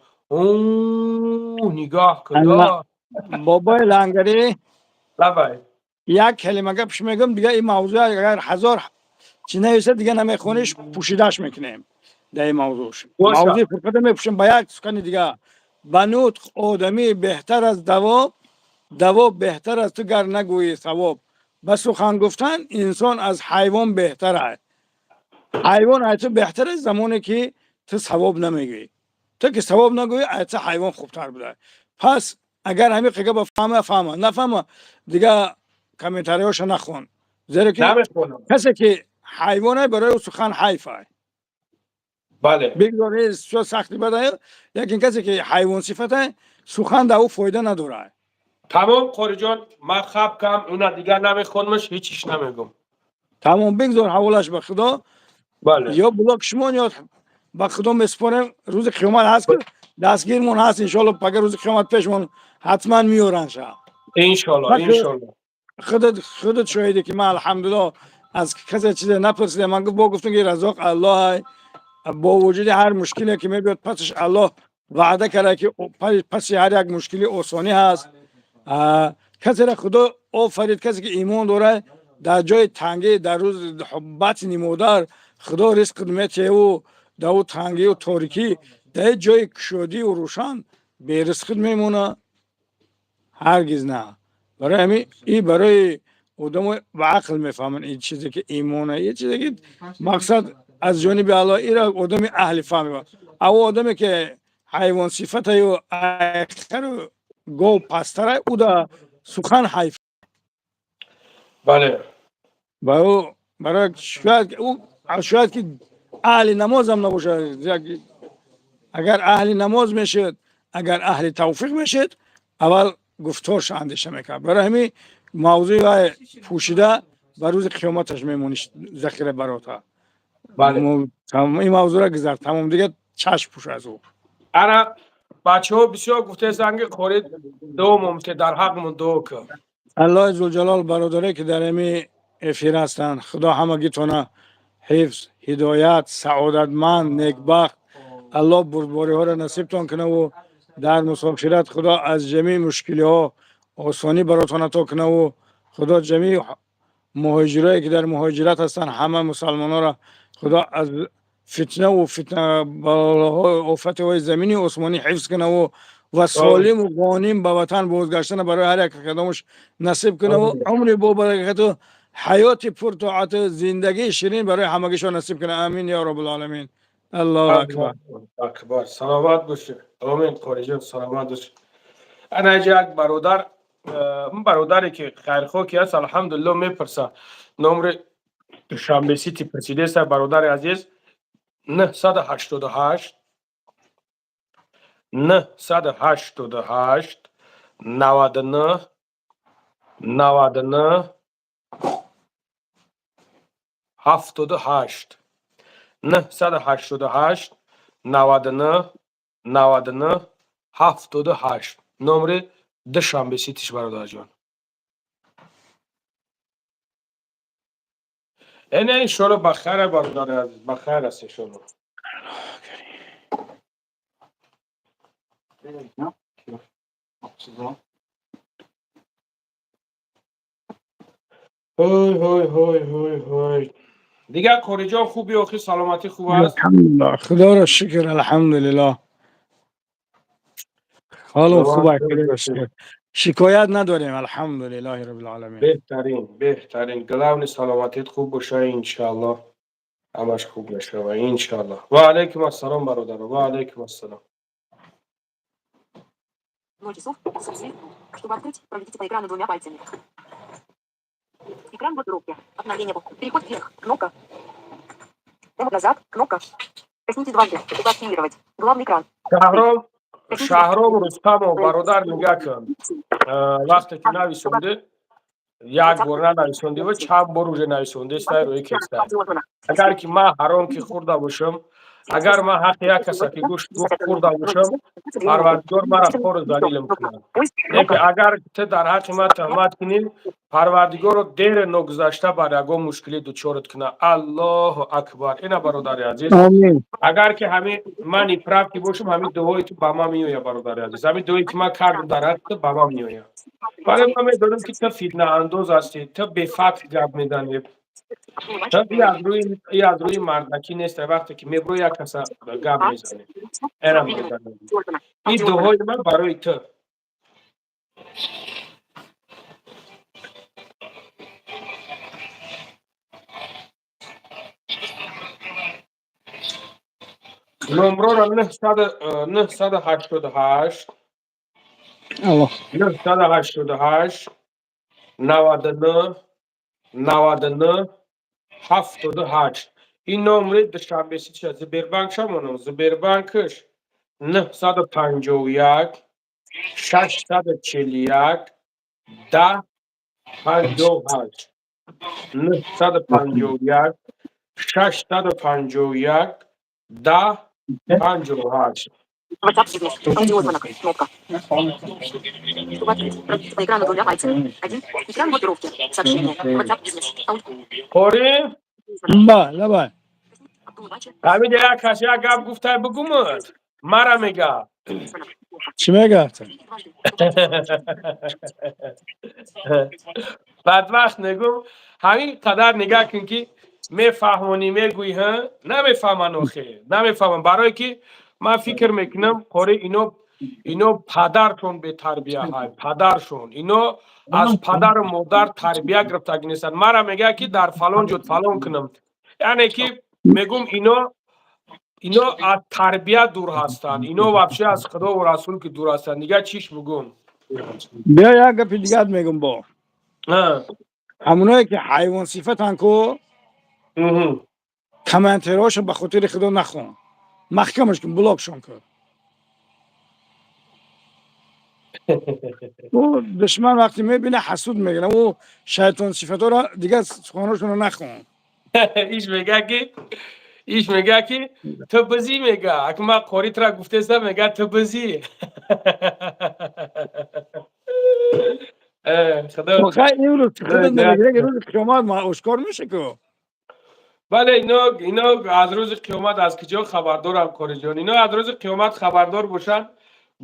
نگاه کدا بابای لنگری لبای یک کلمه گپش میگم دیگه این موضوع اگر هزار چی نویسه دیگه نمیخونیش پوشیدش میکنیم در این موضوعش. باشه. موضوع فرقت میپوشیم به یک سخن دیگه. به نطق آدمی بهتر از دواب، دواب بهتر از تو گر نگویی ثواب. به سخن گفتن انسان از حیوان بهتره. حیوان ایتو بهتره زمانی که تو ثواب نمیگویی. تو که ثواب نگویی ایتو حیوان خوبتر بوده. پس اگر همین قیقه بفهمه نفهمه دیگه کامنتاریاش نخون، زیرا که نمیخونم. کسی که حیوانه برای او سخن حیفه. بله بگذاره شو سختی بده، لیکن کسی که حیوان صفته سخن در او فایده نداره. تمام قاری جان ما خواب کم اونا دیگه نمیخونمش هیچیش نمیگم. تمام بگذار حوالش به خدا. بله یا بلاک شما یا به خدا مسپارم. روز قیامت هست که دستگیرمون هست انشالله. پگه روز قیامت پیشمون حتما میارن شا. انشالله. خودت شاهده که من الحمدلله از کسی چیز نپرسیدم. من با گفتم که رزاق الله با وجود هر مشکلی که میبید پسش الله وعده کرده که پس هر یک مشکلی آسانی هست. کسی را خدا آفرید کسی که ایمان داره در جای تنگی در روز بطن مادر خدا رزق میته و در او تنگی و تاریکی در جای کشادی و روشن به رزق میمونه؟ هرگز نه. برای همین این برای آدم و عقل میفهمن این چیزی که ایمانه. یه چیزی که مقصد از جانب الله این را آدم اهل فهمه. او آدمی که حیوان صفته و اکثر و گو پستره او دا سخن حیف. بله برای شاید که اهل نماز هم نباشه. اگر اهل نماز میشد، اگر اهل توفیق میشد، اول گفتارش اندیشه میکرد. برای همین موضوع پوشیده بر روز قیامتش میمونیش ذخیره براتا. بله. این موضوع را گذار تمام دیگه چشم پوش از او. انا بچه ها بسیار گفته سنگ خورید دو ممکن در حقمون دو که الله ذوالجلال برادری که در امی افیر هستند خدا همگی تونه حفظ، هدایت، سعادتمند، نیکبخت الله بردباری ها را نصیب تان کنه و در مسافرت خدا از جمیع مشکلی ها آسانی براتون عطا کنه و خدا جمیع مهاجرایی که در مهاجرت هستن همه مسلمان ها را خدا از فتنه و آفت های زمینی و آسمانی حفظ کنه و سالم و غانم به وطن بازگشتن برای هر یک قدمش نصیب کنه و عمر با برکت و حیات پرطاعت زندگی شیرین برای همگیشان نصیب کنه. آمین یا رب العالمین. الله اکبر. اکبر. سلامت باشه. آمین قاری جان سلامت باشه. انا یک برادر برادری که خیرخواهی هست الحمدلله میپرسه نمره دوشنبه سیتی پرسیده است برادر عزیز 988 988 99 99 78 988 99 99 78 نمره دوشنبه سیتیش برادر جان. اینه انشالله بخیر برادر عزیز بخیر است انشالله. های های های های های دیگه کوری جان خوبی آخی سلامتی خوب است الحمدلله خدا را شکر الحمدلله حال خوب است خدا را شکر شکایت نداریم الحمدلله رب العالمین بهترین گلاونی سلامتیت خوب باشه انشالله همش خوب باشه و انشالله و علیکم السلام برادر و علیکم السلام 0 часов 40 минут. Чтобы открыть, проведите по экрану двумя пальцами. Экран блокировки. Обновление. Переход вверх. Кнопка. Эмот назад. Кнопка. Косните дважды, чтобы активировать. Главный экран. شهرام رستم و برادر میگه که وقتی که نویسونده یک بار نویسونده و چند بار روز نویسونده است روی کیسه اگر که من حرام که خورده باشم اگر من حق یک کسی که گوشت خورده باشم پروردگار مرا خور ذلیل کنه لیکن اگر تو در حق من تهمت کنی پروردگار رو دیر نگذشته بر یگان مشکلی دچارت کنه الله اکبر اینا برادر عزیز آمین اگر که همین من افراد که باشم همین دعای تو با ما میویا برادر عزیز همین دعایی که من کردم در حق تو با ما میویا ولی من میدونم که تو فتنه انداز هستی تو به فقط گپ میزنی تو این از روی مردکی نیست وقتی که میبروی یک کس گپ میزنی اینا برادر عزیز این دعای من برای تو نمره را 988 الله 988 99 99 78 این نمره دوشنبه چه زبربانک شمونم زبربانکش 951 641 10 58 951 651 10 58 WhatsApp бизнес. Аудиозвонок. Кнопка. Чтобы открыть, проведите по экрану двумя пальцами. 1. Экран блокировки. Сообщение. WhatsApp бизнес. خوری؟ بله بله همین یک کسی یک گپ گفته بگومد مرا میگه چی میگه بعد وقت نگم همین قدر نگاه کن که میفهمونی میگویی ها نمیفهمن آخه نمیفهمن برای که من فکر میکنم خوری اینو پدرشون به تربیه های پدرشون اینو از پدر و مادر تربیه گرفتگی نیستن مرا میگه که در فلان جد فلان کنم یعنی که میگم اینو از تربیه دور هستن اینو وابشه از خدا و رسول که دور هستن دیگه چیش بگم بیا یک گپ دیگه میگم با ها همونایی که حیوان صفتن کو کامنتراشو به خاطر خدا نخون محکمش کن بلاکشون کن او دشمن وقتی میبینه حسود میگنه او شیطان صفتا رو دیگه سخناشون رو نخون ایش میگه که تو بزی میگه اگه من قوریت را گفته استم میگه تو بزی خدا خیلی این رو خودت نمیگیره که روز قیامت ما اشکار میشه که بله اینا از روز قیامت از کجا خبردارم کوری جان اینا از روز قیامت خبردار باشن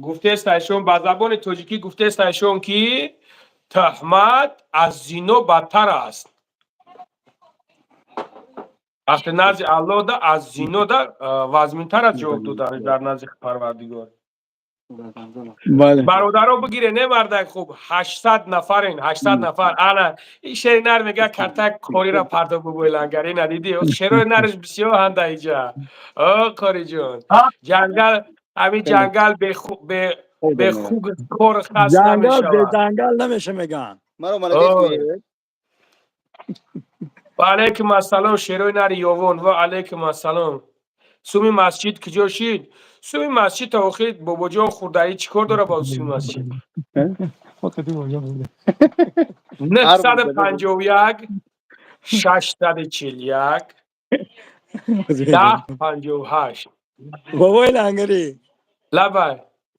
گفته استایشون با زبان تاجیکی گفته استایشون که تهمت از زنا بدتر است وقتی نزد الله ده از زنا ده وزمینتر از جواب دادن در نزد پروردگار بله برادرها بگیره نه مردک خوب 800 نفرین 800 نفر انا این شیر نر میگه کرتک کوری را پرتو بگوی لنگری ندیدی شیر نرش بسیار هنده ایجا کوری جون جنگل همین جنگل به خوب کور خاص نمیشه جنگل به جنگل نمیشه میگن مرا مالدیت و علیکم السلام شیروی نری یوون و علیکم السلام سومی مسجد کجا شید سومی مسجد آخر بابا جان خوردایی چیکار داره با سومی مسجد 951 641 1058 بابای لنگری لبای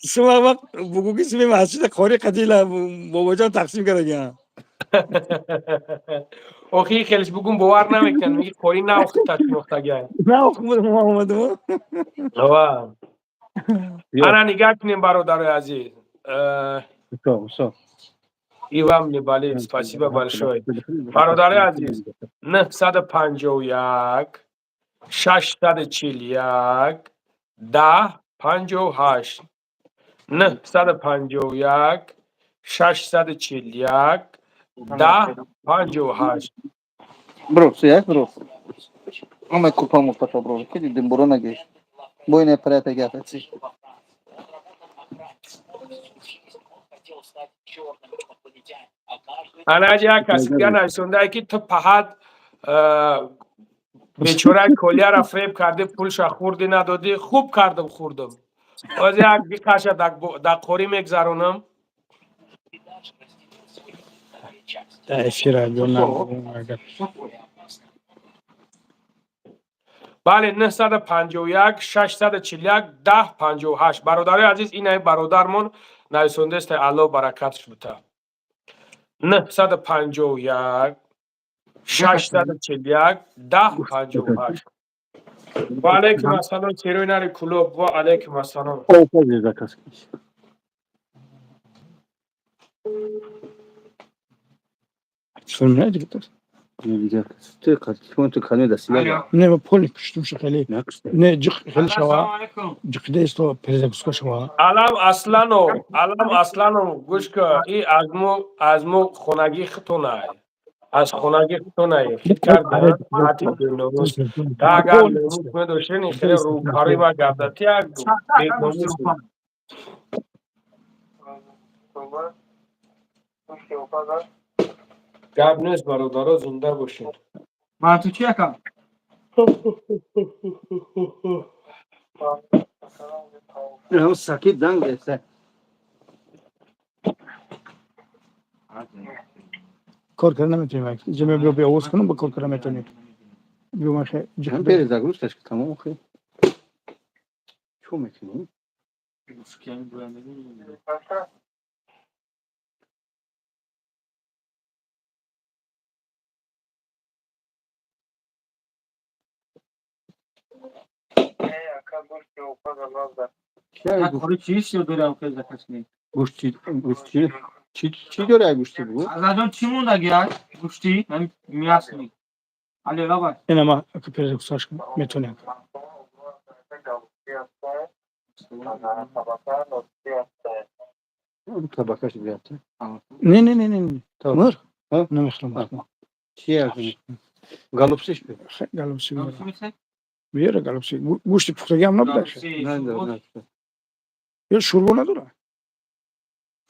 شما وقت بگو که سمی مسجد خوری قدیل بابا جان تقسیم کرده اوخی خیلیش بگم باور نمیکن میگه کوری نه اخت تشمخته گه نه خود ما آمده انا نگاه کنیم برادر عزیز И вам не болит. Спасибо большое. برادر عزیز 951 641 10 58 951 641 10 58 Bro, sieh, bro. Ama kupamı pata bro. Kedi dimburuna geç. Boyuna prete getirsi. انا یک کسی دیگه نشونده که تو پهد بیچاره کلیه را فریب کردی پولش خوردی ندادی خوب کردم خوردم باز یک بیکش در قوری میگذرونم افیر دونم بله 951 641 10 58 برادر عزیز این برادرمون نویسنده است الله برکتش بده 951 641 10 58 و علیکم السلام چیروی نری کلوب و علیکم السلام Olsa bir zakas. سرمایه دیگه داشت. Güzel. Tüy kaç. Şu kanı da silah. نه ما پولی پشتم شخلی Ne kısa. نه جق خیلی شوا علیکم. جق دیستو پرزکسکو شوا علم اصلانو گوش که این از مو خونگی خطونه از خونگی خطونه خیلی کرده حتی بیناموس تا اگر نموس میدوشین این خیلی روکاری و گردتی یک بیناموس گرد نیست برادرها زنده باشین من تو چی یکم؟ Ne o sakit dan gelse. کار کردن نمیتونیم جمعه بیو بیاوز کنم با کار کردن میتونیم بیو ما خیلی Hem جق beri zagrus ki tamam okey. Çok metin. یک خوری چیست یا دارم که زکش نید؟ Guşti. Çi göre guşti bu? از آنجا چی موند اگر گوشتی؟ من میاسنی علی لابد این ما که پرزکساش میتونیم Bu tabaka şimdi yaptı. نه نه نه نه Tamam. Ha? نمیخوام Çi yaptı? Galupsiz bir. گالوسی گوشتی میشه؟ بیاره گالوسی گوشت پختگی هم نبوده گوشتی Ben de شوربا ben. یا شوربه نداره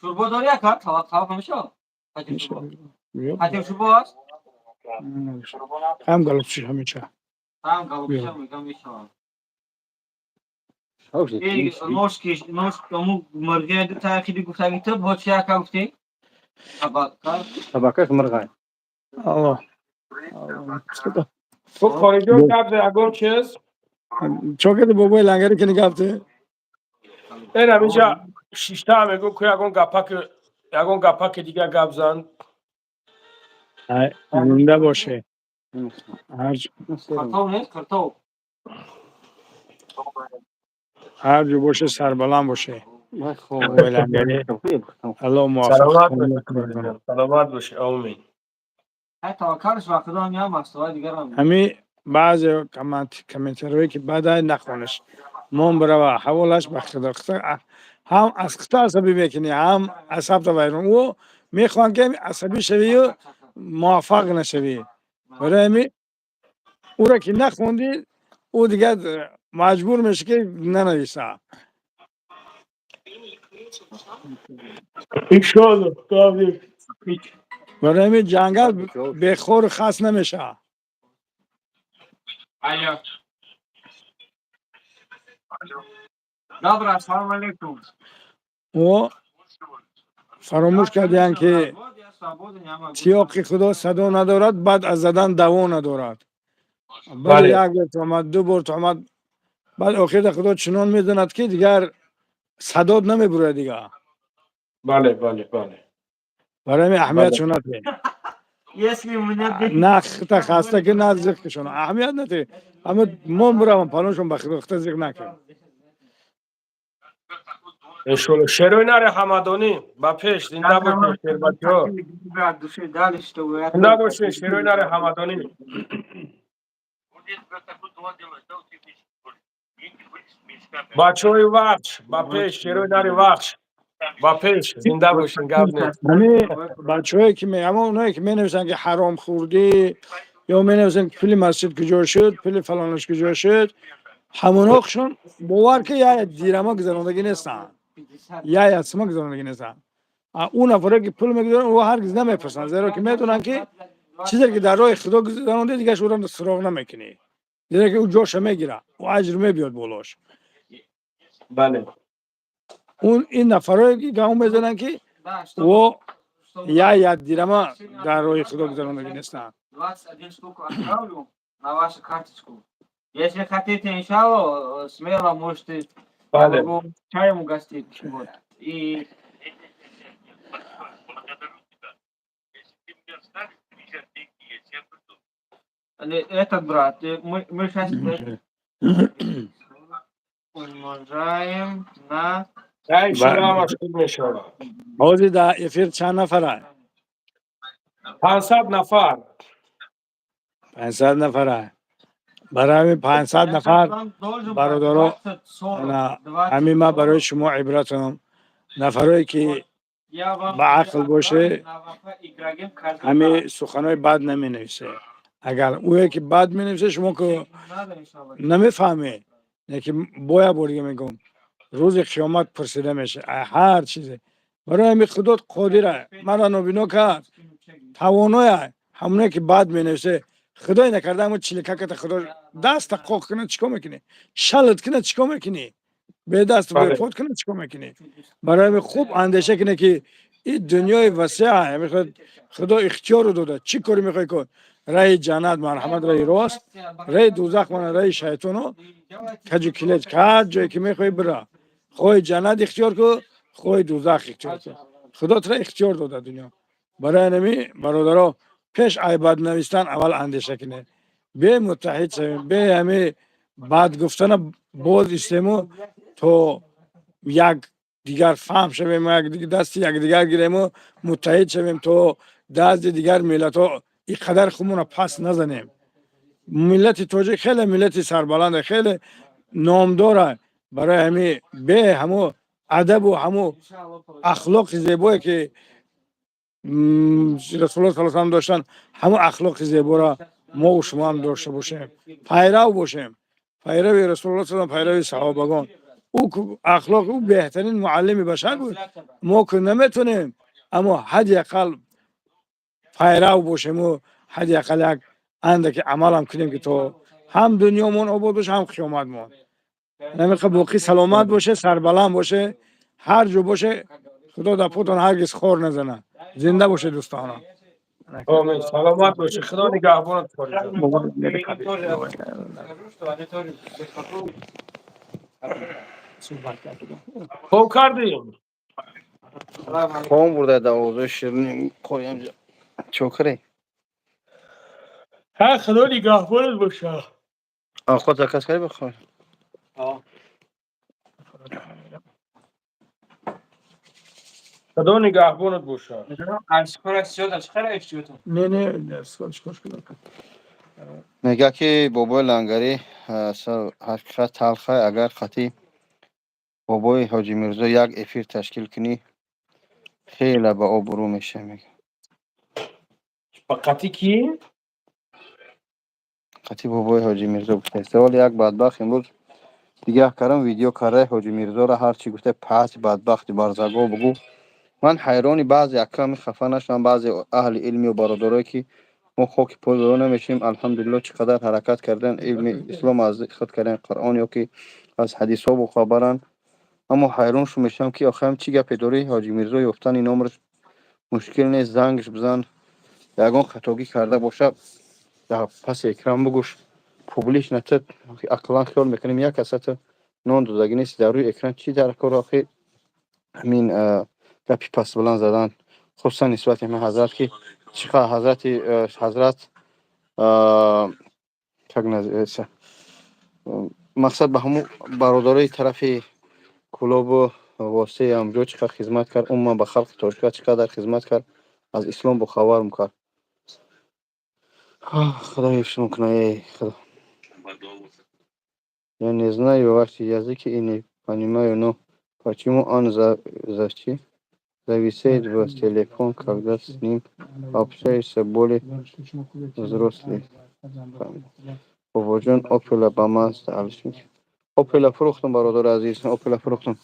شوربا داری اکر؟ طبق میشه؟ حتیم شوربا حتیم شوربا هست؟ هم گالوسی همه چه هم گلوبشه میگم میشه Hoş ای نوش کمو مرگی دو تاخیری گفتگی تو با چی اکر گفتی؟ Tabaka mırgay. الله تو خارجو گرد اگم چیز چوکه بابای لنگری که نگفته این همیشه شیشتا هم اگم که اگم گپا که دیگه گپ زن زنده باشه کرتو نیست کرتو هر جو باشه سربلند باشه Bak بابای لنگری الله موفق سلامت کنه. باشه سلامت باشه آمین های تاکرش وقت دارم یا مستوای دیگر هم همین بعض کامنتروی که بعد نخونش من برای حوالش بخدا هم از خطا عصبی میکنی هم عصب تا بیرون او میخوان که عصبی شوی و موفق نشوی برای همین او را که نخوندی او دیگه مجبور میشه که ننویسه انشالله برای همین جنگل به خور خاص نمیشه الو добрый السلام علیکم و فراموش کردن که تیاق خدا صدا ندارد بعد از زدن دوا ندارد بله. یک بار آمد دو بار آمد بعد آخر خدا چنان میداند که دیگر صدا نمیبره دیگه بله بله بله برای همین اهمیت شونده نه خطا خسته که نه زخشون اهمیت نده اما من برام پلانشون بخیر خطا زخ نکن انشالله شیروی نره همدانی با پیش زنده باشین شیربچه ها زنده باشین شیروی نره همدانی بچه های وقت با پیش شیروی نره وقت با پیش زنده باشین گب نیست همه بچه‌هایی که اما اونایی که می‌نویسن که حرام خوردی یا می‌نویسن که پول مسجد کجا شد پول فلانش کجا شد هموناخشون باور که یا دیرما گذراندگی نیستن یا اسما گذراندگی نیستن اون افرادی که پول میگذارن او هرگز نمیپرسن زیرا که میدونن که چیزی که در راه خدا گذرانده دیگه شورا سراغ نمیکنی زیرا که او جاش میگیره و اجر میبیاد بالاش بله اون این نفرایی که گام میزنن که و یا دیرما در راه خدا گذراندگی نیستن $21 штук отправлю на вашу карточку. Если хотите иншалла, смело можете بله чаем угостить. Вот. И этот брат, мы сейчас умножаем на انشالله همش خوب میشه حاضر در افیر چند نفره 500 نفر 500 نفره برای همین 500 نفر برادرها همین ما برای شما عبرتم نفرایی که با عقل باشه همه سخنهای بد نمی نویسه اگر اویی که بد می نویسه شما که نمی فهمه لیکن باید بارگه میگم روز قیامت پرسیده میشه هر چیزه برای همین خدا قادره مرا نابینا کرد توانای همونه که بد می نویسه خدای نکرده اما چلیککت خدا دست قاق کنه چیکار میکنی شلت کنه چیکار میکنی به دست به فوت کنه چیکار میکنی برای همین خوب اندیشه کنه که این دنیای وسیعه میخواد خدا اختیار رو داده چی کاری میخوای کن رای جنت مرحمت رای راست رای دوزخ من رای شیطانو کجو کلیج کرد جایی که میخوای برا خوی جنت اختیار کن خوی دوزخ اختیار کن خدا تو اختیار داده دنیا برای نمی برادرها پیش عیبت نویستن اول اندیشه کنه به متحد شویم به همه بعد گفتن باز استیمو تو یک دیگر فهم شویم یک دیگر دست یک دیگر گیریم و متحد شویم تو دست دیگر ملت ها اینقدر خمون پس نزنیم ملت تاجیک خیلی ملت سربلند خیلی نامداره برای همه به همو ادب و همو اخلاق زیبایی که رسول الله صلی الله علیه و آله داشتن همه اخلاق زیبا را ما و شما هم داشته باشیم پیرو باشیم پیرو رسول الله صلی الله علیه و آله پیرو صحابگان او اخلاق او بهترین معلم بشر بود ما که نمیتونیم اما حد اقل پیرو باشیم و حد اقل یک اندک عمل هم کنیم که تو هم دنیامون آباد باشه هم قیامتمون نمیخواد باقی سلامت باشه سربلند باشه هر جو باشه خدا در پوتون هرگز خور نزنه زنده باشه دوستانا آمین سلامت باشه خدا نگهبانت کنه خوب کردیم خون برده در اوضاع شیرینی قویم جا چوکره ها خدا نگهبانت باشه خود زکست کردی بخواه خدا نگهبانت باشه نه نه سوالش کش کنم میگه که بابای لنگری حقیقت تلخه اگر خطی بابای حاجی میرزا یک افیر تشکیل کنی خیلی به آبرو میشه میگه فقطی کی؟ خطی بابای حاجی میرزا گفته سوال یک بدبخت امروز دیگه کردم ویدیو کاره حاجی میرزا را هر چی گفته پس بدبخت برزگو بگو من حیرانی بعضی اکامی خفه نشدم بعضی اهل علمی و برادرایی که ما خاک پای او نمیشیم الحمدلله چقدر حرکت کردن علم اسلام از خود کردن قرآن یا که از حدیث ها و خبرن اما حیران شو میشم که آخه هم چی گپی داری حاجی میرزا یافتن این عمرش مشکل نیست زنگش بزن یگان خطاگی کرده باشه در پس اکرام بگوش پوبلیش نتت اقلا خیال میکنیم یک کسات نان دوزگی نیست در روی اکران چی در کار آخه همین گپی پس بلند زدن خصوصا نسبت همه حضرت که چقدر حضرت مقصد به همون برادرای طرف کلاب و واسه امجو چقدر خدمت کرد اون به خلق تاجیک چقدر خدمت کرد از اسلام با خبر میکرد خدا حفظ میکنه ای خدا я не знаю ваши языки и не понимаю но почему он зависает в телефон когда с ним общаешься более взрослый بابا اوپل با من استعلش میکنه اوپل فروختم برادر عزیز اوپل فروختم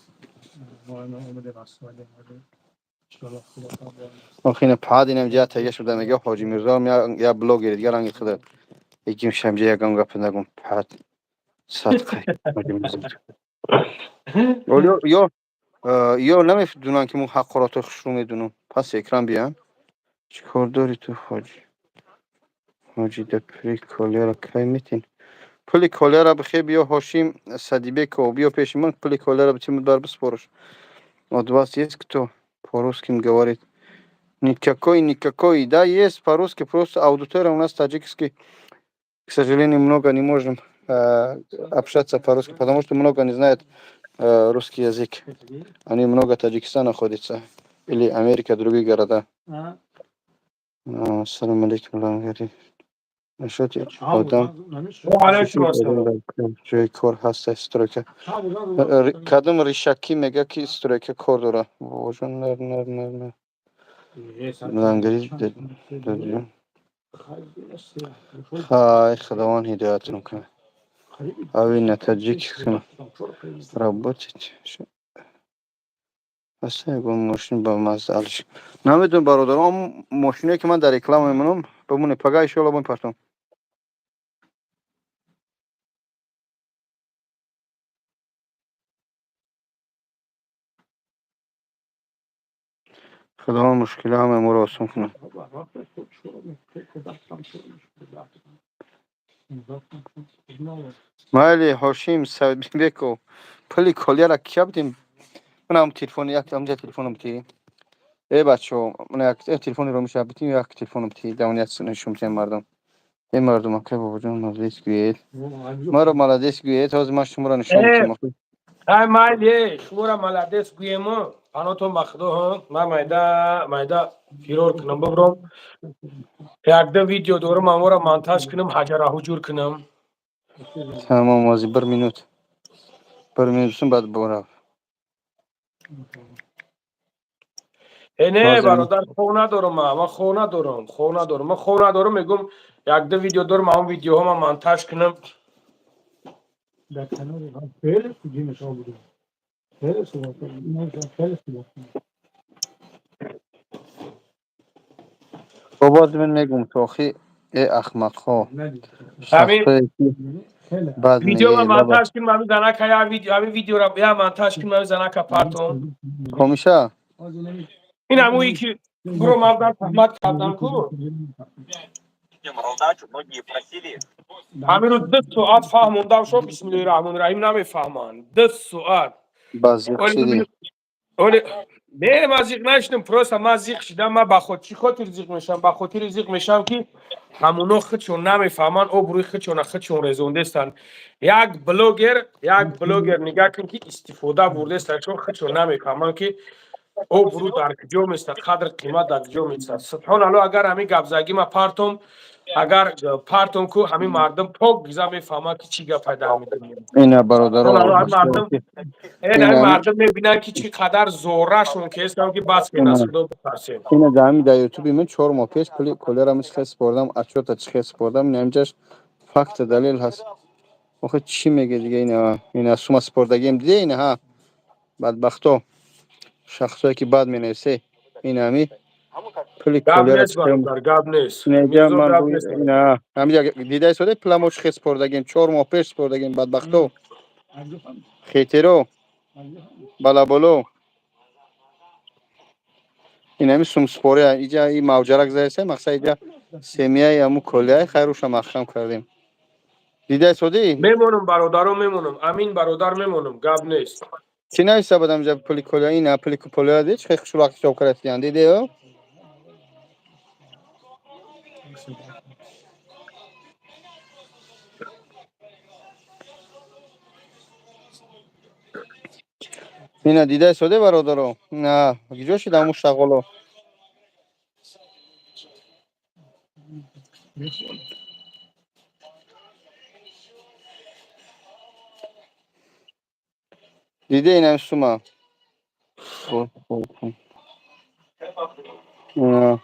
آخه پاد اینم جا تیگه شده میگه حاجی میرزا یا بلوگر دیگه رنگ خدا یکیم شمجه یکم گپ نگم پاد صدقه حاجی میرزا یا نمیدونن که مو حقارات خشو میدونم پس اکرام بیان چیکار داری تو حاجی دپری کالیا کی میتین پلی کالیا را بخیر بیا هاشیم صدیبه کو بیا پیش من پلی کالیا را بتیم دار بسپارش от вас есть кто по-русски говорит никакой да есть по-русски просто аудитория у нас таджикский к сожалению много не можем общаться по-русски потому что много не знает русский язык они много Таджикистана находится или Америка другие города السلام عليكم ورحمة الله آدم وعلیکم السلام. جای کار هست استروکه کدوم ریشکی میگه که استروکه کار داره واجون نه لنگری دادیم خای خداوند هدایتون کنه اوی نتاجیک کنه رابطت اصلا با ماشین با مزدالش نمیدونم برادرام ماشینی که من در اکلام میمونم بمونه پگاه ایشالا بون پرتم خدا مشکل همه ما را آسان کنه مالی هاشیم سعید بکو پلی کالیا را کیا بدیم من هم تلفن یک همجا تلفنم تی ای بچه من یک تلفن رو میشه بتیم یک تلفنم تی دونیت سنشون تیم مردم این مردم هم که بابا جان مالدیس گوید ما را مالدیس گوید تازه من شما را نشون بتیم ای مالی شما را ملادس گویمو پانو تو مخدو هم من مایدا فیرور کنم ببرم یک دو ویدیو دورم امورا مانتاج کنم حجر حجور کنم تمام وازی بر مینوتون بعد برو نه برادر خونه دارم من خونه دارم میگم یک دو ویدیو دارم اون ویدیو ها من مانتاج کنم بابا من میگم تو آخی ای احمق ها همین شخصایی که بعد ویدیو من میگه لبا مانتاج کنم همین زنک یا ویدیو را بیا مانتاج کنم همین زنک پارتون کمیشه این همونی که برو مبدر تحمد کردم کو همین رو 10 ساعت فهموندم شو بسم الله الرحمن الرحیم نمیفهمان 10 ساعت بازی ولی شدی ولی نه من زیق نشدم پروسا من زیق شدم من با خود چی خاطر زیق میشم با خاطر زیق میشم که همونو خودشون نمیفهمن او بروی خودشون رزونده استن یک بلوگر نگاه کن که استفاده برده است چون خودشون نمیفهمن که او برو در کجا میست قدر قیمت در کجا میست سبحان الله اگر همین گبزگی ما پارتم اگر پارتم کو همین مردم پاک گیزا میفهمن که چی گپ پیدا میکنه اینا برادر سبحان الله مشکل مردم که این مردم میبینن که چقدر زورشون که است که بس که از خدا بترسین اینا دامی در یوتیوب من 4 ماه پیش کولر هم خیس بردم اچوتا خیس بردم نمیجاش فکت دلیل هست آخه چی میگه دیگه اینا شما سپردگیم دیده اینا ها بدبختو شخصایی که بعد مینویسه این همی پلی گپ کولر نیست چکم برادر گپ نیست نگه میرزا من گپ روی نیست اینا همینجا دیده شده پلموش خیس بردگیم 4 ماه پیش بردگیم بدبختو خیترو بالا بولو این همی سوم سپوره اینجا این موجرک زایسته مقصد اینجا سمیه همو کلیه خیروش هم اخم کردیم دیده شدی؟ میمونم برادرم میمونم امین برادر میمونم گپ نیست چی نویسته بودم جب پلی کلیه این پلی کلیه دید چه خیلی وقت شو کرستیان دیده ها؟ اینا دیده شده برادرو نه گیجا شده همون شغالو دیده این سوما نه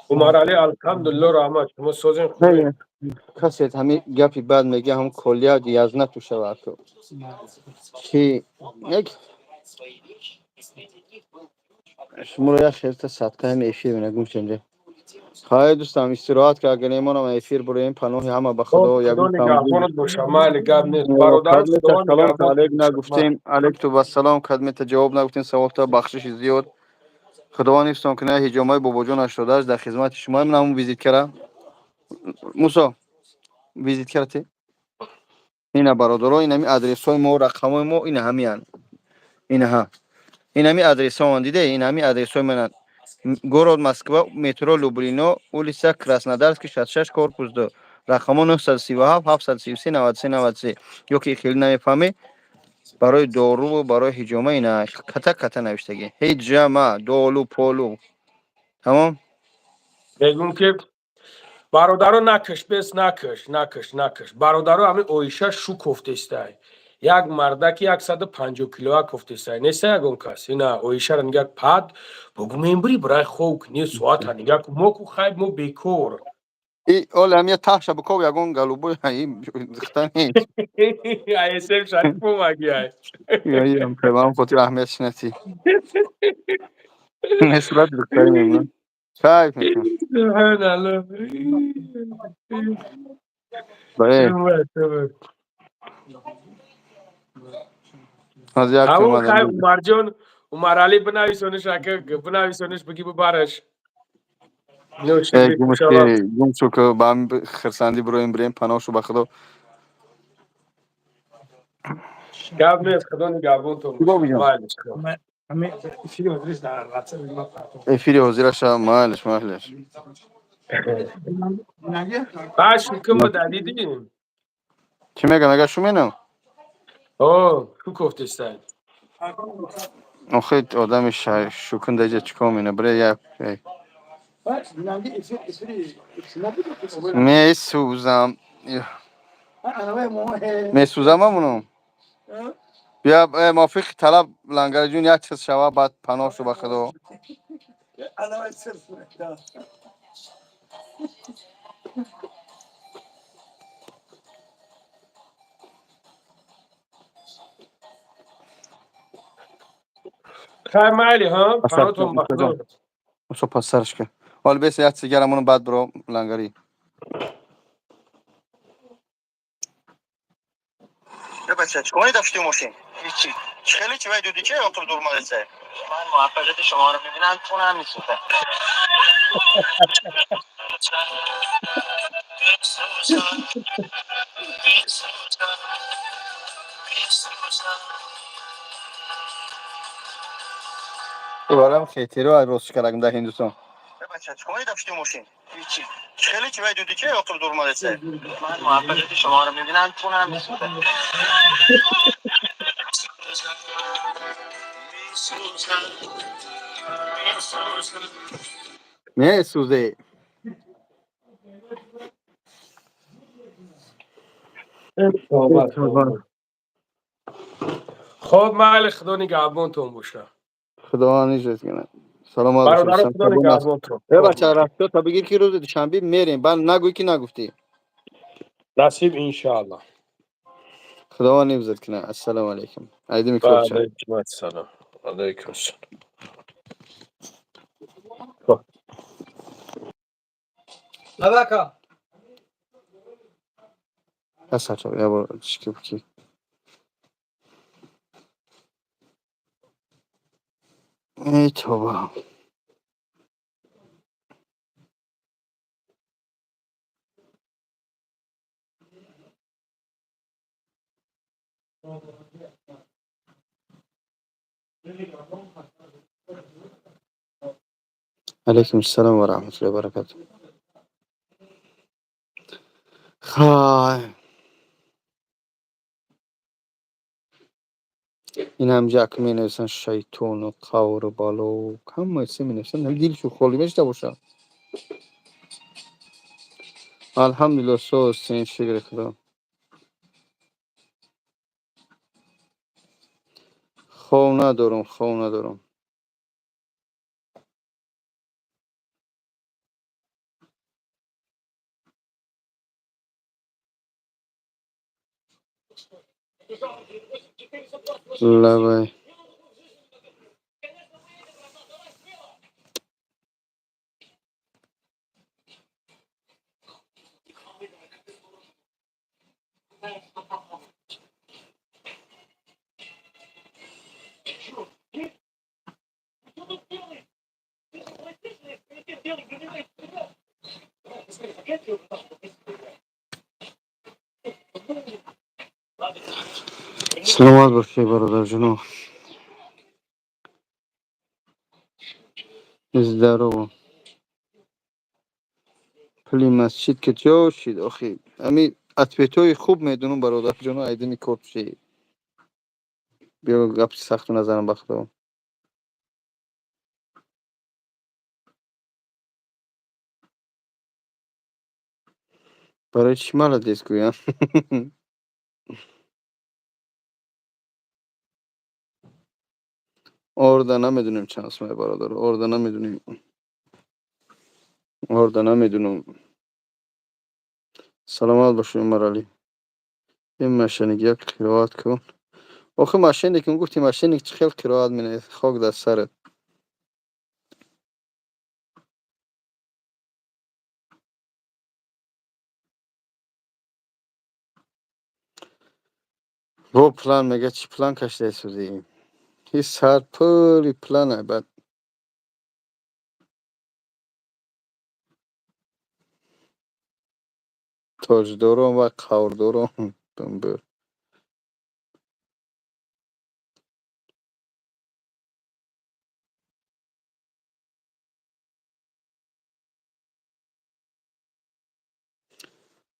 عمر علی الحمدلله رحمت شما سازین خوبه. نه کسی همین گپی بعد میگه هم کلیه دیازنه تو شود تو که یک شما رو یک خیلت صدقه هم افیر بینه چنده خواهی دوستم استراحت که اگر ایمان هم افیر براییم پناهی همه به خب خدا خدا یکم تمدید نگهبانت باشه مال گپ نیست برادر خدمت خدا سلام که نگهبانت علیک باشه مال. نگفتیم علیک تو بسلام خدمت جواب نگفتیم سوال تا بخشش زیاد خداوند نیستم که نه هجامای بابا جان شده است در خدمت شما هم نمون ویزیت کرده موسی ویزیت کرده اینا برادرها این همی آدرس های ما و رقم های ما این همی هن این ها این همی آدرس ها دیده این همی آدرس های من город Москва метро Люблино улица Краснодарский 66 корпус 2 рақам 937 733 93 93 ёки хеле намефаҳмӣ барои дору барои ҳиҷома ина ката ката навиштагӣ ҳиҷама долу полу тамом بگم که برادرو نکش بس نکش برادرو همین اویشه شو کفته استای یک مردک 150 کیلو کفته استای نیست یکون کس اینا اویشه را نگه پد بگم این بری برای خوک نی ساعت نگه که ما کو خیب ما بیکور и ола ҳамия таҳша биков ягон галубои рихта нест ایسیم شریف مگی های яам певам хотир аҳамиятш наси несбат рихтаи мемонам кайф мекунам سبحان الله бае аз як همون омадам خیلی عمر جان عمر علی بنویسونش اگه بنویسونش بگی ببرش نوشه гумши بکشه гумшу ки ба ҳамин хирсандӣ бироем бирем паноҳшу ба худо گپ نیست خدا نگهبانتون چی باشه بابی مایلش کن эфири ҳозираша маҳлиш маҳлиш باش شکم بده دیدیم чӣ мегӯям мега шу менам اوه شو کفته استای охи одами шукунда иҷа чӣ кор мена бире як месӯзам месӯзам амуно бия мувофиқи талаб лангари ҷун як чиз шава баъд паноҳ шу ба худо خیر مایلی ها پناتون جان بخدا мусо пас сараш ка ҳол беса як сигарамону баъд биро лангарӣ بچه چیکار داشتی ماشین هیچی خیلی چی باید دودی چه اون تو دور مدرسه من موفقیت شما رو میبینم خونم میسوزه دوباره خیلی رو روش کردم در هندوستان بچه چیکار داشتی ماشین هیچی خیلی چی باید دودی چه اون تو دور مدرسه من موفقیت شما رو میبینم خونم میسوزه میسوزه خب مایل خدا نگهبانتون باشه خدا نیست کنه سلام علیکم برادر دوستان خدا نگهبانتون خب بچه رفته تا بگیر که روز دوشنبه میریم بعد نگوی که نگفتی نصیب انشاءالله خدا نمیذاره کنه السلام علیکم عیدی و میکروب چای علیکم السلام علیکم السلام خب. هست چای یا بار چیکه بکی ای توبه علیکم السلام و رحمت الله و برکاته خای این همجا که می نویسن شیطان و قور و بالا و همه چیز می نویسن هم دیلشو خالی بشته باشه. الحمدلله سو سین شکر خدا. خواب ندارم. لبه سلامت باشی برادر جنو. ازدارو پلی مسجد که جا شید آخی امی اتبیتوی خوب میدونم برادر جنو ایدنی کورت شید بیا گپ سخت نظرم بخدا برای چی مالا دیست گویم آرده نمیدونیم چند اسمه برادر آرده نمیدونم سلامت باشی عمر علی این مشنگ یک قرائت کن آخه مشنگ که گفتی مشنگ چه خیلی قرائت مینه خاک در سرت با پلان میگه چی پلان کشته سوزی هی سر پلی پلانه بعد تاج دارم و قور دارم بمبر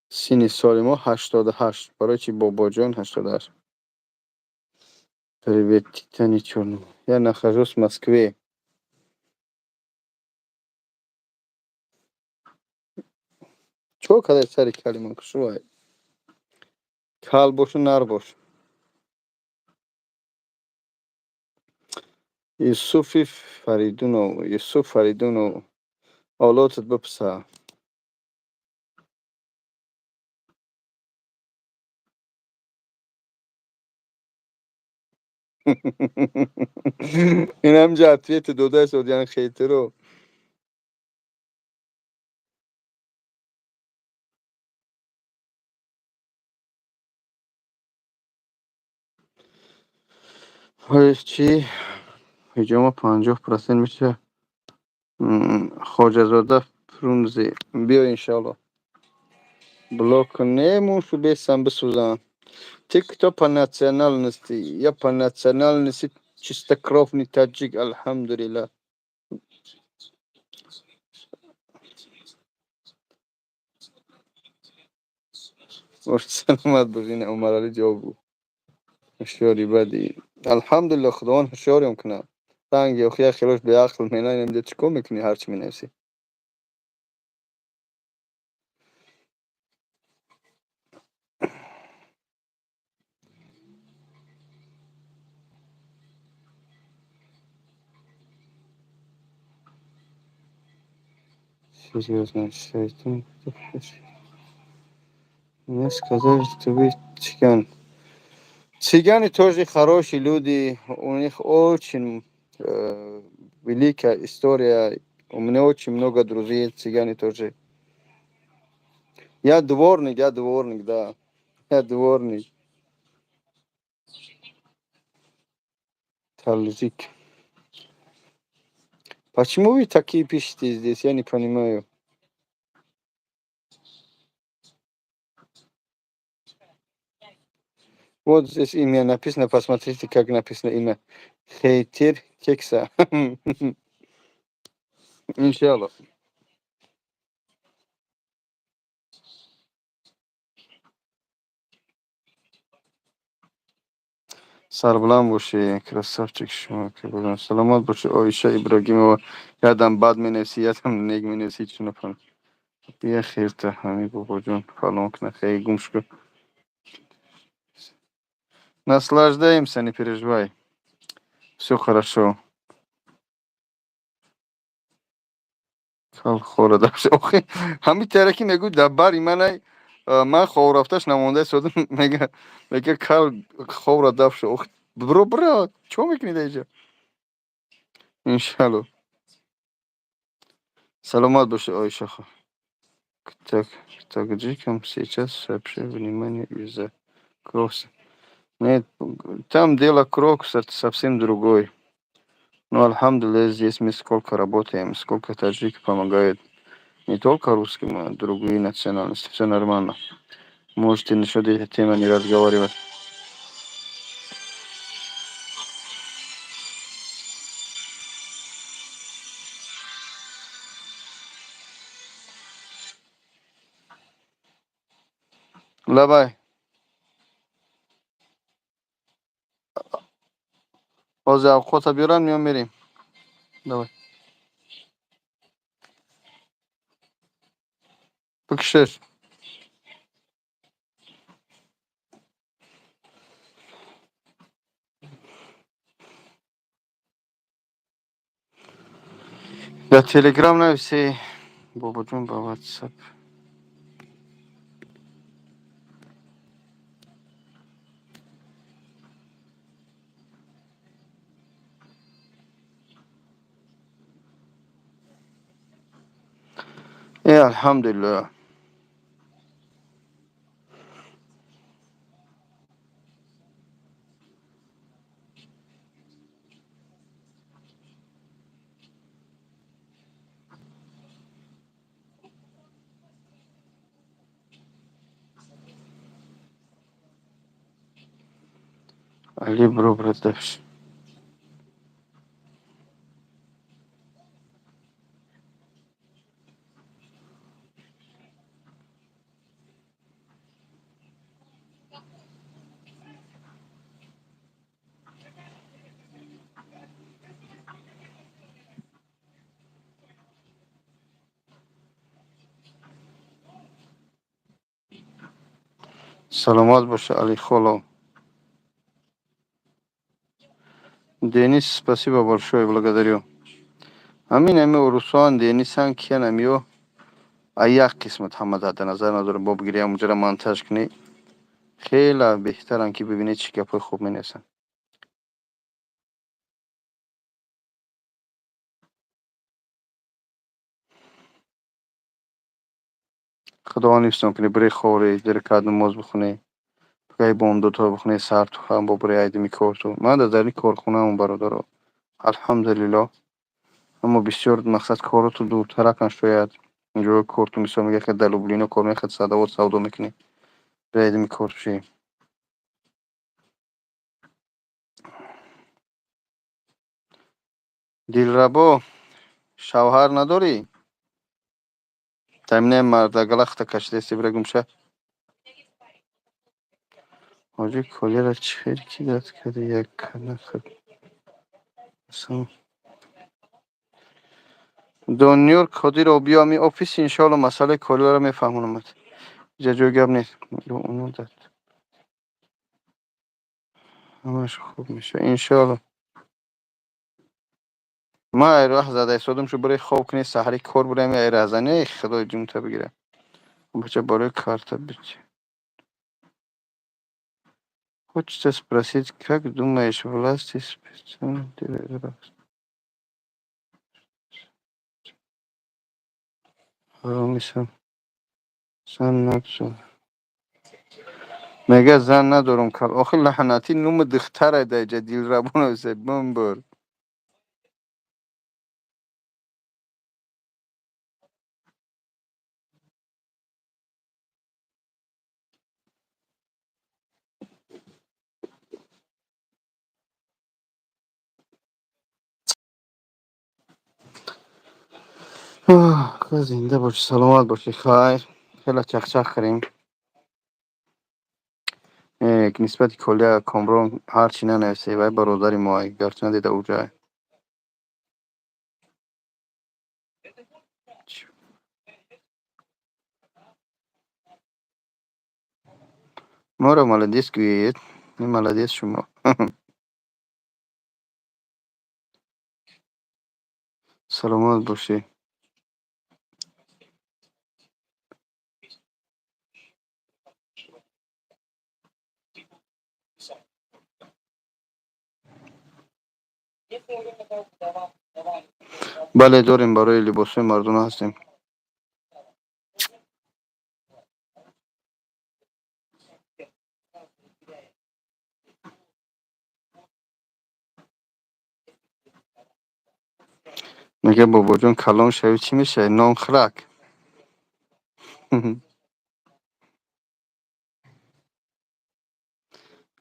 سینی سال ما 88 برای چی بابا جان 88 Привет, Титани Черного. Я нахожусь в Москве. Чего когда царь калиман кшувай? Кал бош, нар бош. Юсуф Фаридунов. Аулотат бапса. این هم جاتویت دوده سودیان خیلی رو های چی؟ هجوم 50% میشه خواجه زاده فرونزی بیا انشالله блок нему себе сам бесузан. Ты кто по национальности? Я по национальности чистокровный таджик, альхамдулилlah. Может, саламат божина Умар Али джавабу. Шори бади. Альхамдулилlah, خداوند هوشیاریم کنه. تنگ یا خیلی خیلیش به عقل می‌نای نمیده چیکار میکنی هرچی می‌نویسی. Серьезно, шайтан. Мне сказали, что вы цыган. Цыгане тоже хорошие люди. У них очень великая история. У меня очень много друзей, цыгане тоже. Я дворник, да. Я дворник. Талзик. Почему вы такие пишете здесь? Я не понимаю. Вот здесь имя написано, посмотрите, как написано имя. Хейтир Кекса. Иншаллах. سربلند باشی красавчик شما که بودن سلامت باشی آیشه ابراهیمова یادم بد می‌نویسی یادم نیک می‌نویسی چی نفهم بیا خیر تا همین بابا جون فلان کنه خیلی گم شو наслаждаемся не переживай все хорошо кал хора дашт охи ҳамин тараки мегӯ дар бари манай ман ховрафташ намонда содам мега кал ховра дафш охи бро чо мекунӣ даинҷа иншалло саломат боши оишахо так джикам сейчас сообщи внимание из-за крокса нет там дело крокс это совсем другой но альхамдулилlah здесь мы сколько работаем сколько таджики помогают не только русским, а другие национальности. Все нормально. Можете насчет этой темы не разговаривать. Давай. Оза охота берем, не умерим. Давай. Покшеш. Я телеграм на все. Бобуджун по WhatsApp. Alhamdulillah. Ali bro bradavsh. Саламат баше, Али Холо. Денис, спасибо большое, благодарю. Амин Руслан, Денис, Анкиан, Амио. А як قسمت همه در نظر ندارم با بگیری اونجا را مانتاژ کنی خیلی بهترن که ببینید چی گپای خوب مینویسن خدا نیستم کنی بری خوری در کاد نماز بخونی بگای با اون دوتا بخونی سر تو هم با بری عیدمی کار تو من در این کارخونه اون برادر الحمدلله اما بسیار مقصد کارو تو دورتر کن شاید اینجا کار تو مثلا میگه که در لوبلینا کار میخواد صداوات سودا میکنی بری عیدمی کار شی دلربا شوهر نداری تامین مرد گلخت کشیده سی برگم شه حاجی کلی را چهر کی داد کرده یک کنه خد اصلا دونیور کدی رو بیامی آفیس انشالله مسئله کلی را میفهمونم جا گب نیست اونو داد همش خوب میشه انشالله ما ایراه زده سودم شو برای خواب کنی سحری کار برای ایره ازنه خدای جون تا بگیره بچه برای کارت بچه хочется спросить как думаешь власти специально میشم زن نبسم میگه زن ندارم کل آخه لحناتی نوم دختره ده جدیل ربونه سبم بر زنده باش سلامت باشی خیر خیلی چخچخ کریم یک نسبت کلیه کامران هرچی ننویسه و برادری ما گرچه ندیده اوجه ما رو مالدیس گویید این مالدیس شما سلامت باشی بله داریم برای لباس مردونه هستیم میگه بابا جون کلان شوی چی میشه نان خرک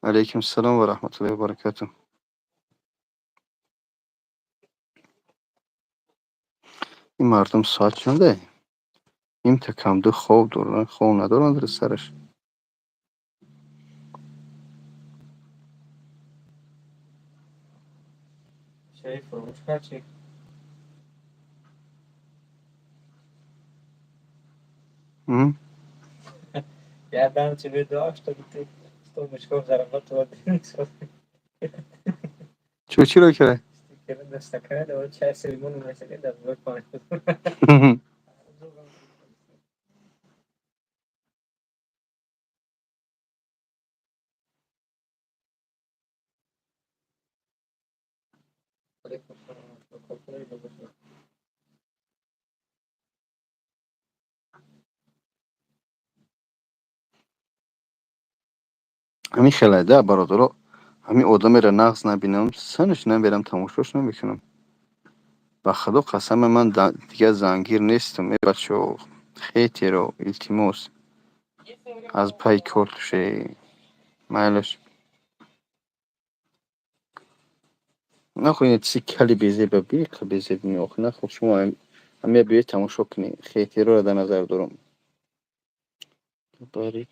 علیکم السلام و رحمت الله و برکاته این مردم ساعت چنده این تکم دو خواب دارن خواب ندارن در سرش شریف فراموش کرد چی؟ هم؟ یادم چی به داشت تو گفتی تو مشکل ضربات تو چی رو کرده که دستکرد و چه سلیمون مسئله در بود پایین همین خلاده برادرها همین آدم را نقص نبینم سنش نمیرم تماشاش نمیکنم به خدا قسم من دیگه زنگیر نیستم ای بچه خیلی رو التماس از پای کار شه مایلش نخو این چیزی کلی بیزه به بیق بیزه بمیاخ نخو شما همه بیه تماشا کنی خیلی رو در نظر دارم بارید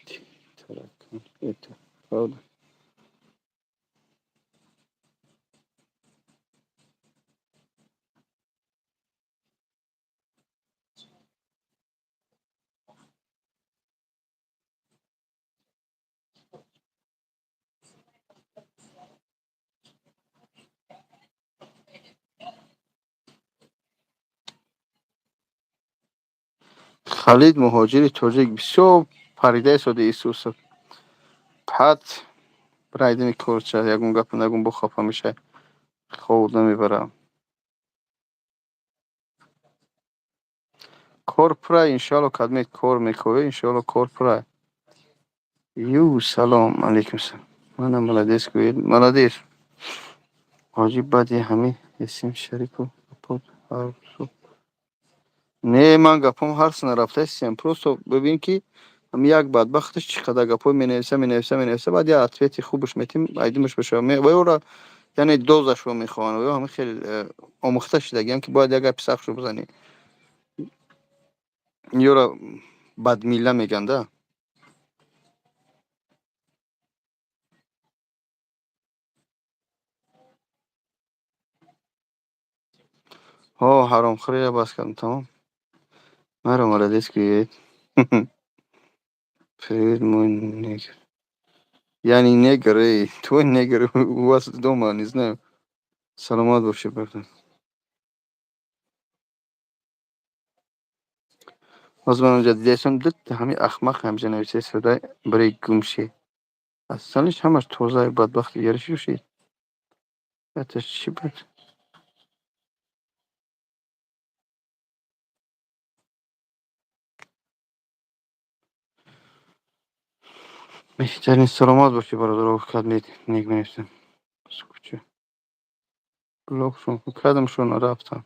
ترکن ایتا خالد مهاجری تاجیک بسیار پریده ساده ایسوس پد برایدن کارچه یکون گپ نگون بخواب میشه خود نمیبرم کار پرای انشالله کدمیت کار میکوه انشالله کار پرای یو سلام علیکم سلام منم ملادیس گوید ملادیس حاجی بدی همین اسم شریک و پود نه من گپم هر سنه رفته استیم پروستو ببین که هم یک بدبختش چقدر گپای می نویسه بعد یه عطفیتی خوبش میتیم ایدیمش بشه و او را یعنی دوزش رو میخوان و همه خیلی آموخته شده هم که باید یک گپ سخت رو بزنی یو را بدمیله میگن ده ها حرام خوری بس کردم تمام مرا مالدیس که پرید مون نیگر یعنی نگره تو نگره واسه دو مانیز نه سلامت باشه بردن از من اونجا دیدم دید همین اخمق همجا نویسه صدای برای گمشه اصلاش همش توزای بدبخت گرشی شید اتش چی بود بهترین سلامت باشه برادر رو کدنید نیک نیستم سکوچه بلوکشون کدمشون رفتم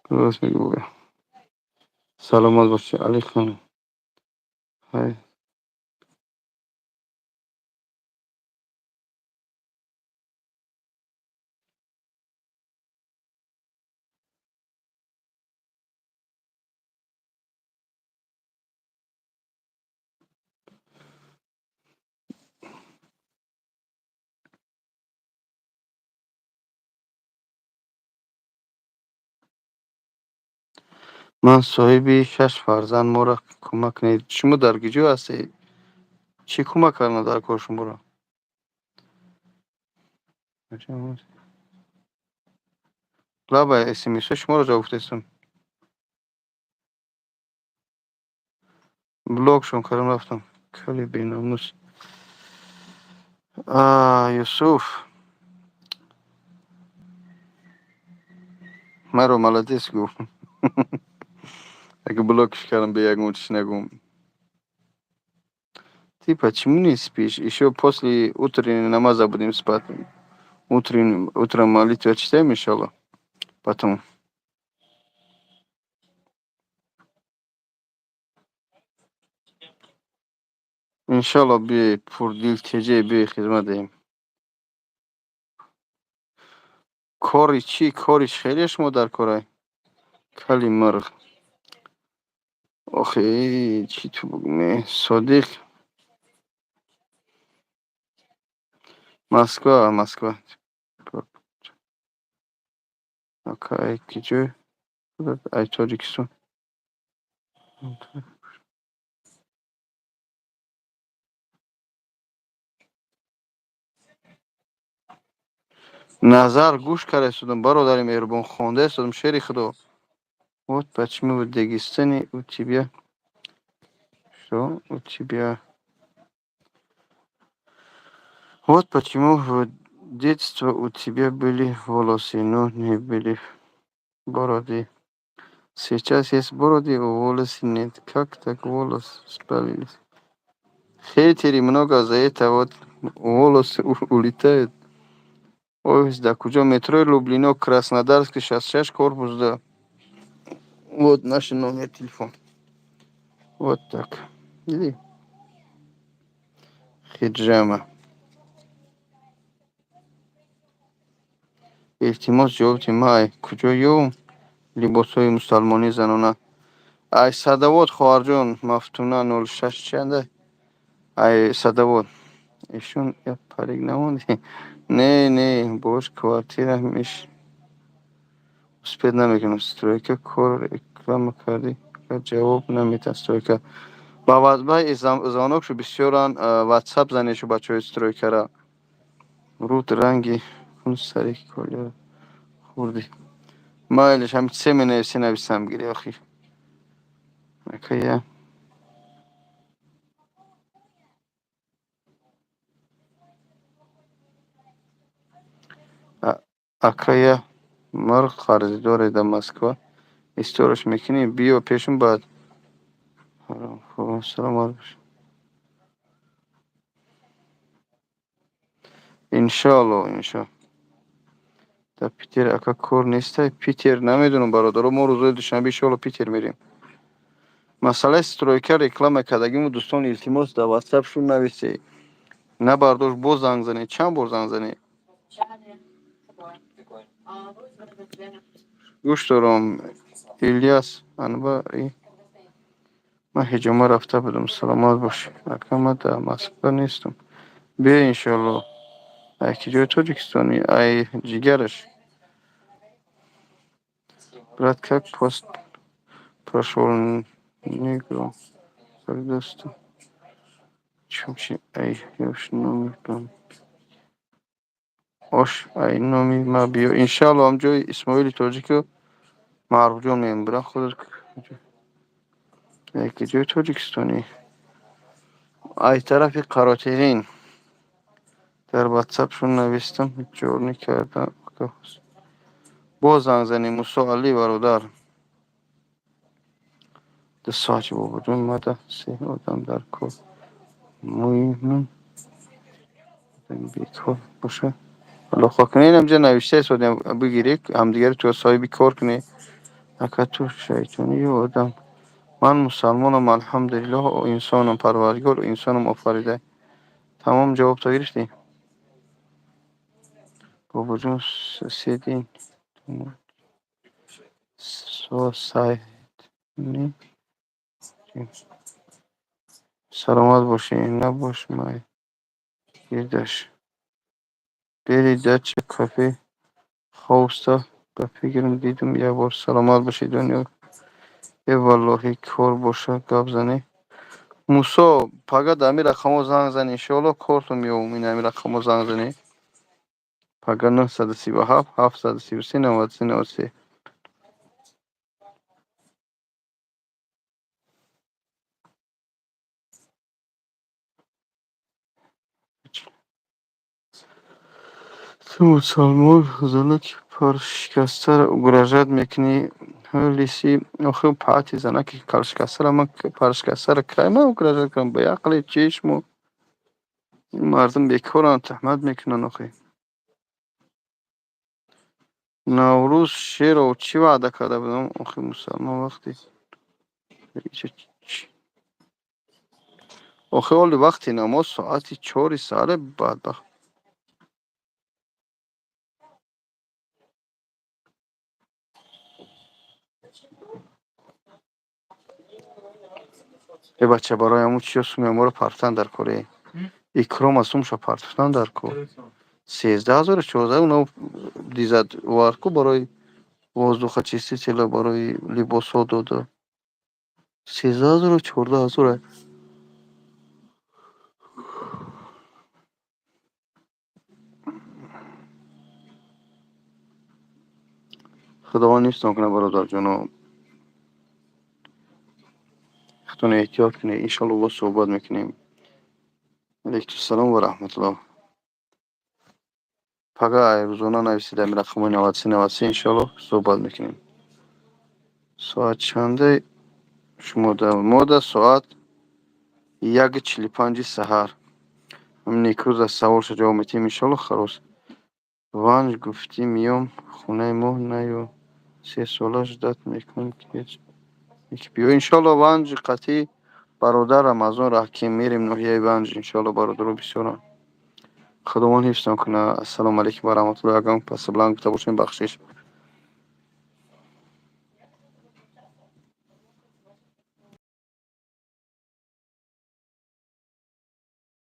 راست میگو سلامت باشه علی خانم های من صاحبی 6 فرزند ما را کمک کنید. شما در گیجو هستی؟ چی کمک کردن در کار شما را؟ لابا اسمیس شما را جواب دستم. بلاک شون کردم رفتم. کلی بیناموس. یوسف مرا молодец گفت. اگه بلاکش кардам бегом чиш нагум. Ты почему не спишь? Еще после утренней намаза будем спать. Утром молитву читаем, иншаллах. Потом. Иншаллах би пурдил теже би хизмат дем. کاری چی؟ کاریش خیلی شما در کاره. کلی مرغ. آخه چی تو بگم؟ صادق. مسکو. اوکی کجا؟ ای تاجیکستان. نظر گوش کرده استودم برادر مهربان خوانده استودم شعر خدا. Вот почему в Дагестане у тебя что? У тебя Вот почему в детстве у тебя были волосы, но не были бороды. Сейчас есть бороды, а волосы нет. Как так волосы спалились? Хейтери много за это вот волосы улетают. Ой, да куда метро Люблино, Краснодарский, 66, корпус, да. Вот наш номер телефона. Вот так. Или хиджама. Илтимос ҷавоби май куҷо ём либосҳои мусалмонӣ занона. Ай Садовод хоҳарҷон мафтуна 06 чанда? Ай Садовод ишон я парик намонди. Не бош квартира меш успед намекунам. Стройка кор реклама карди. Ҷавоб наметад стройка. ба вазбаи звонокшу бисёран WhatsApp занешу бачаҳои стройкара. Руд ранги сари колё хурди. Майлиш ҳам се менависи нависам гири охир. Акая. Акая марғ қарздори да Москва. Историяш мекунӣ биё пешум баъд. Салом алейкум. Иншалло. Да Питер ака кор нестай. Питер намедунам бародаро мо рӯзои душанбе иншалло Питер мерем. Масъалаи стройка реклама кардагиму дӯстон илтимос дар WhatsApp шун нависед. Набардошт боз занг занед. Чанд бор занг занед? гӯш дорам Ильяс Анвари. Ман ҳиҷома рафта будам. Саломат бош. Ака ман дар Москва нестам. Бия иншалло. Ай ки ҷои Тоҷикистони? Ай ҷигараш. Брат, как пост прошел негро? Как доступ? Чумчи ай ёш номер дам. Ош ай номер ма биё. Иншалло ҳам ҷои Исмоили Тоҷику Маъруфҷон мебурам худат. Ай ки ҷои Тоҷикистони? Ай тарафи Қаротерин. дар WhatsApp шун навистам. ҷорни кардам. боз занг занед Мусо Али бародар. 2 соат ба вуҷуд омада. 3 одам дар кор. Муҳим бекор боша. Алло хокинен амҷа навишта истодем бигирик ҳамдигаро то соҳиби кор кунед. Ака ту шайтони ё одам. Ман мусалмонам алҳамдулиллоҳ инсонам парвардигор инсонам офарида. Тамом ҷавоб то гирифтӣ? Бобоҷон соседин сосайни. Саломат бошӣ. Набош май гирдаш. Бери дача кафе хоста ба фикрам дидум як бор. Саломат бошӣ дунё. والله کار باشه گپ زنی موسا فقط امیر رقمو زنگ زنی انشالله کارتو میام این امیر رقمو زنگ زنی فقط 937 733 93 93 تو مسلمان زنک پر شکسته را گرجت میکنی لیسی آخه پاتی زنک کل شکسته را من پر شکسته را کرای من گرجت کنم به عقل چشم و این مردم بیکارن تحمد میکنن آخه نوروز شیر و چی وعده کرده بودم آخه مسلمان وقتی آخه ولی وقتی نماز ساعتی 4 ساعت بدبخت ای بچه برای همون چی هستم ما رو پرتن در کره اکرام هستم شو پرتن در کره 13,000 14 اونو دیزد وارکو برای воздуха чистителя برای لباس ها داده 13,000 و 14,000 خداوند نیستان کنه برادر جان خودتون احتیاط کنید انشالله با صحبت میکنیم علیکم السلام و رحمت الله فقط روزانه نویسیده می رقم 93 93 انشالله صحبت میکنیم ساعت چنده شما در ما ساعت 1:45 سحر هم نیکروز از سوار شد جواب میتیم انشالله خلاص وانج گفتی میام خونه ما نیو 3 سالش داد میکنم که بیو انشالله وانج قطعی برادرم از اون راه که میریم نوحیه وانج انشالله برادر رو بسیارم خداوند حفظتان کنه السلام علیکم و رحمت الله اگم پس بلند گفته باشین بخشش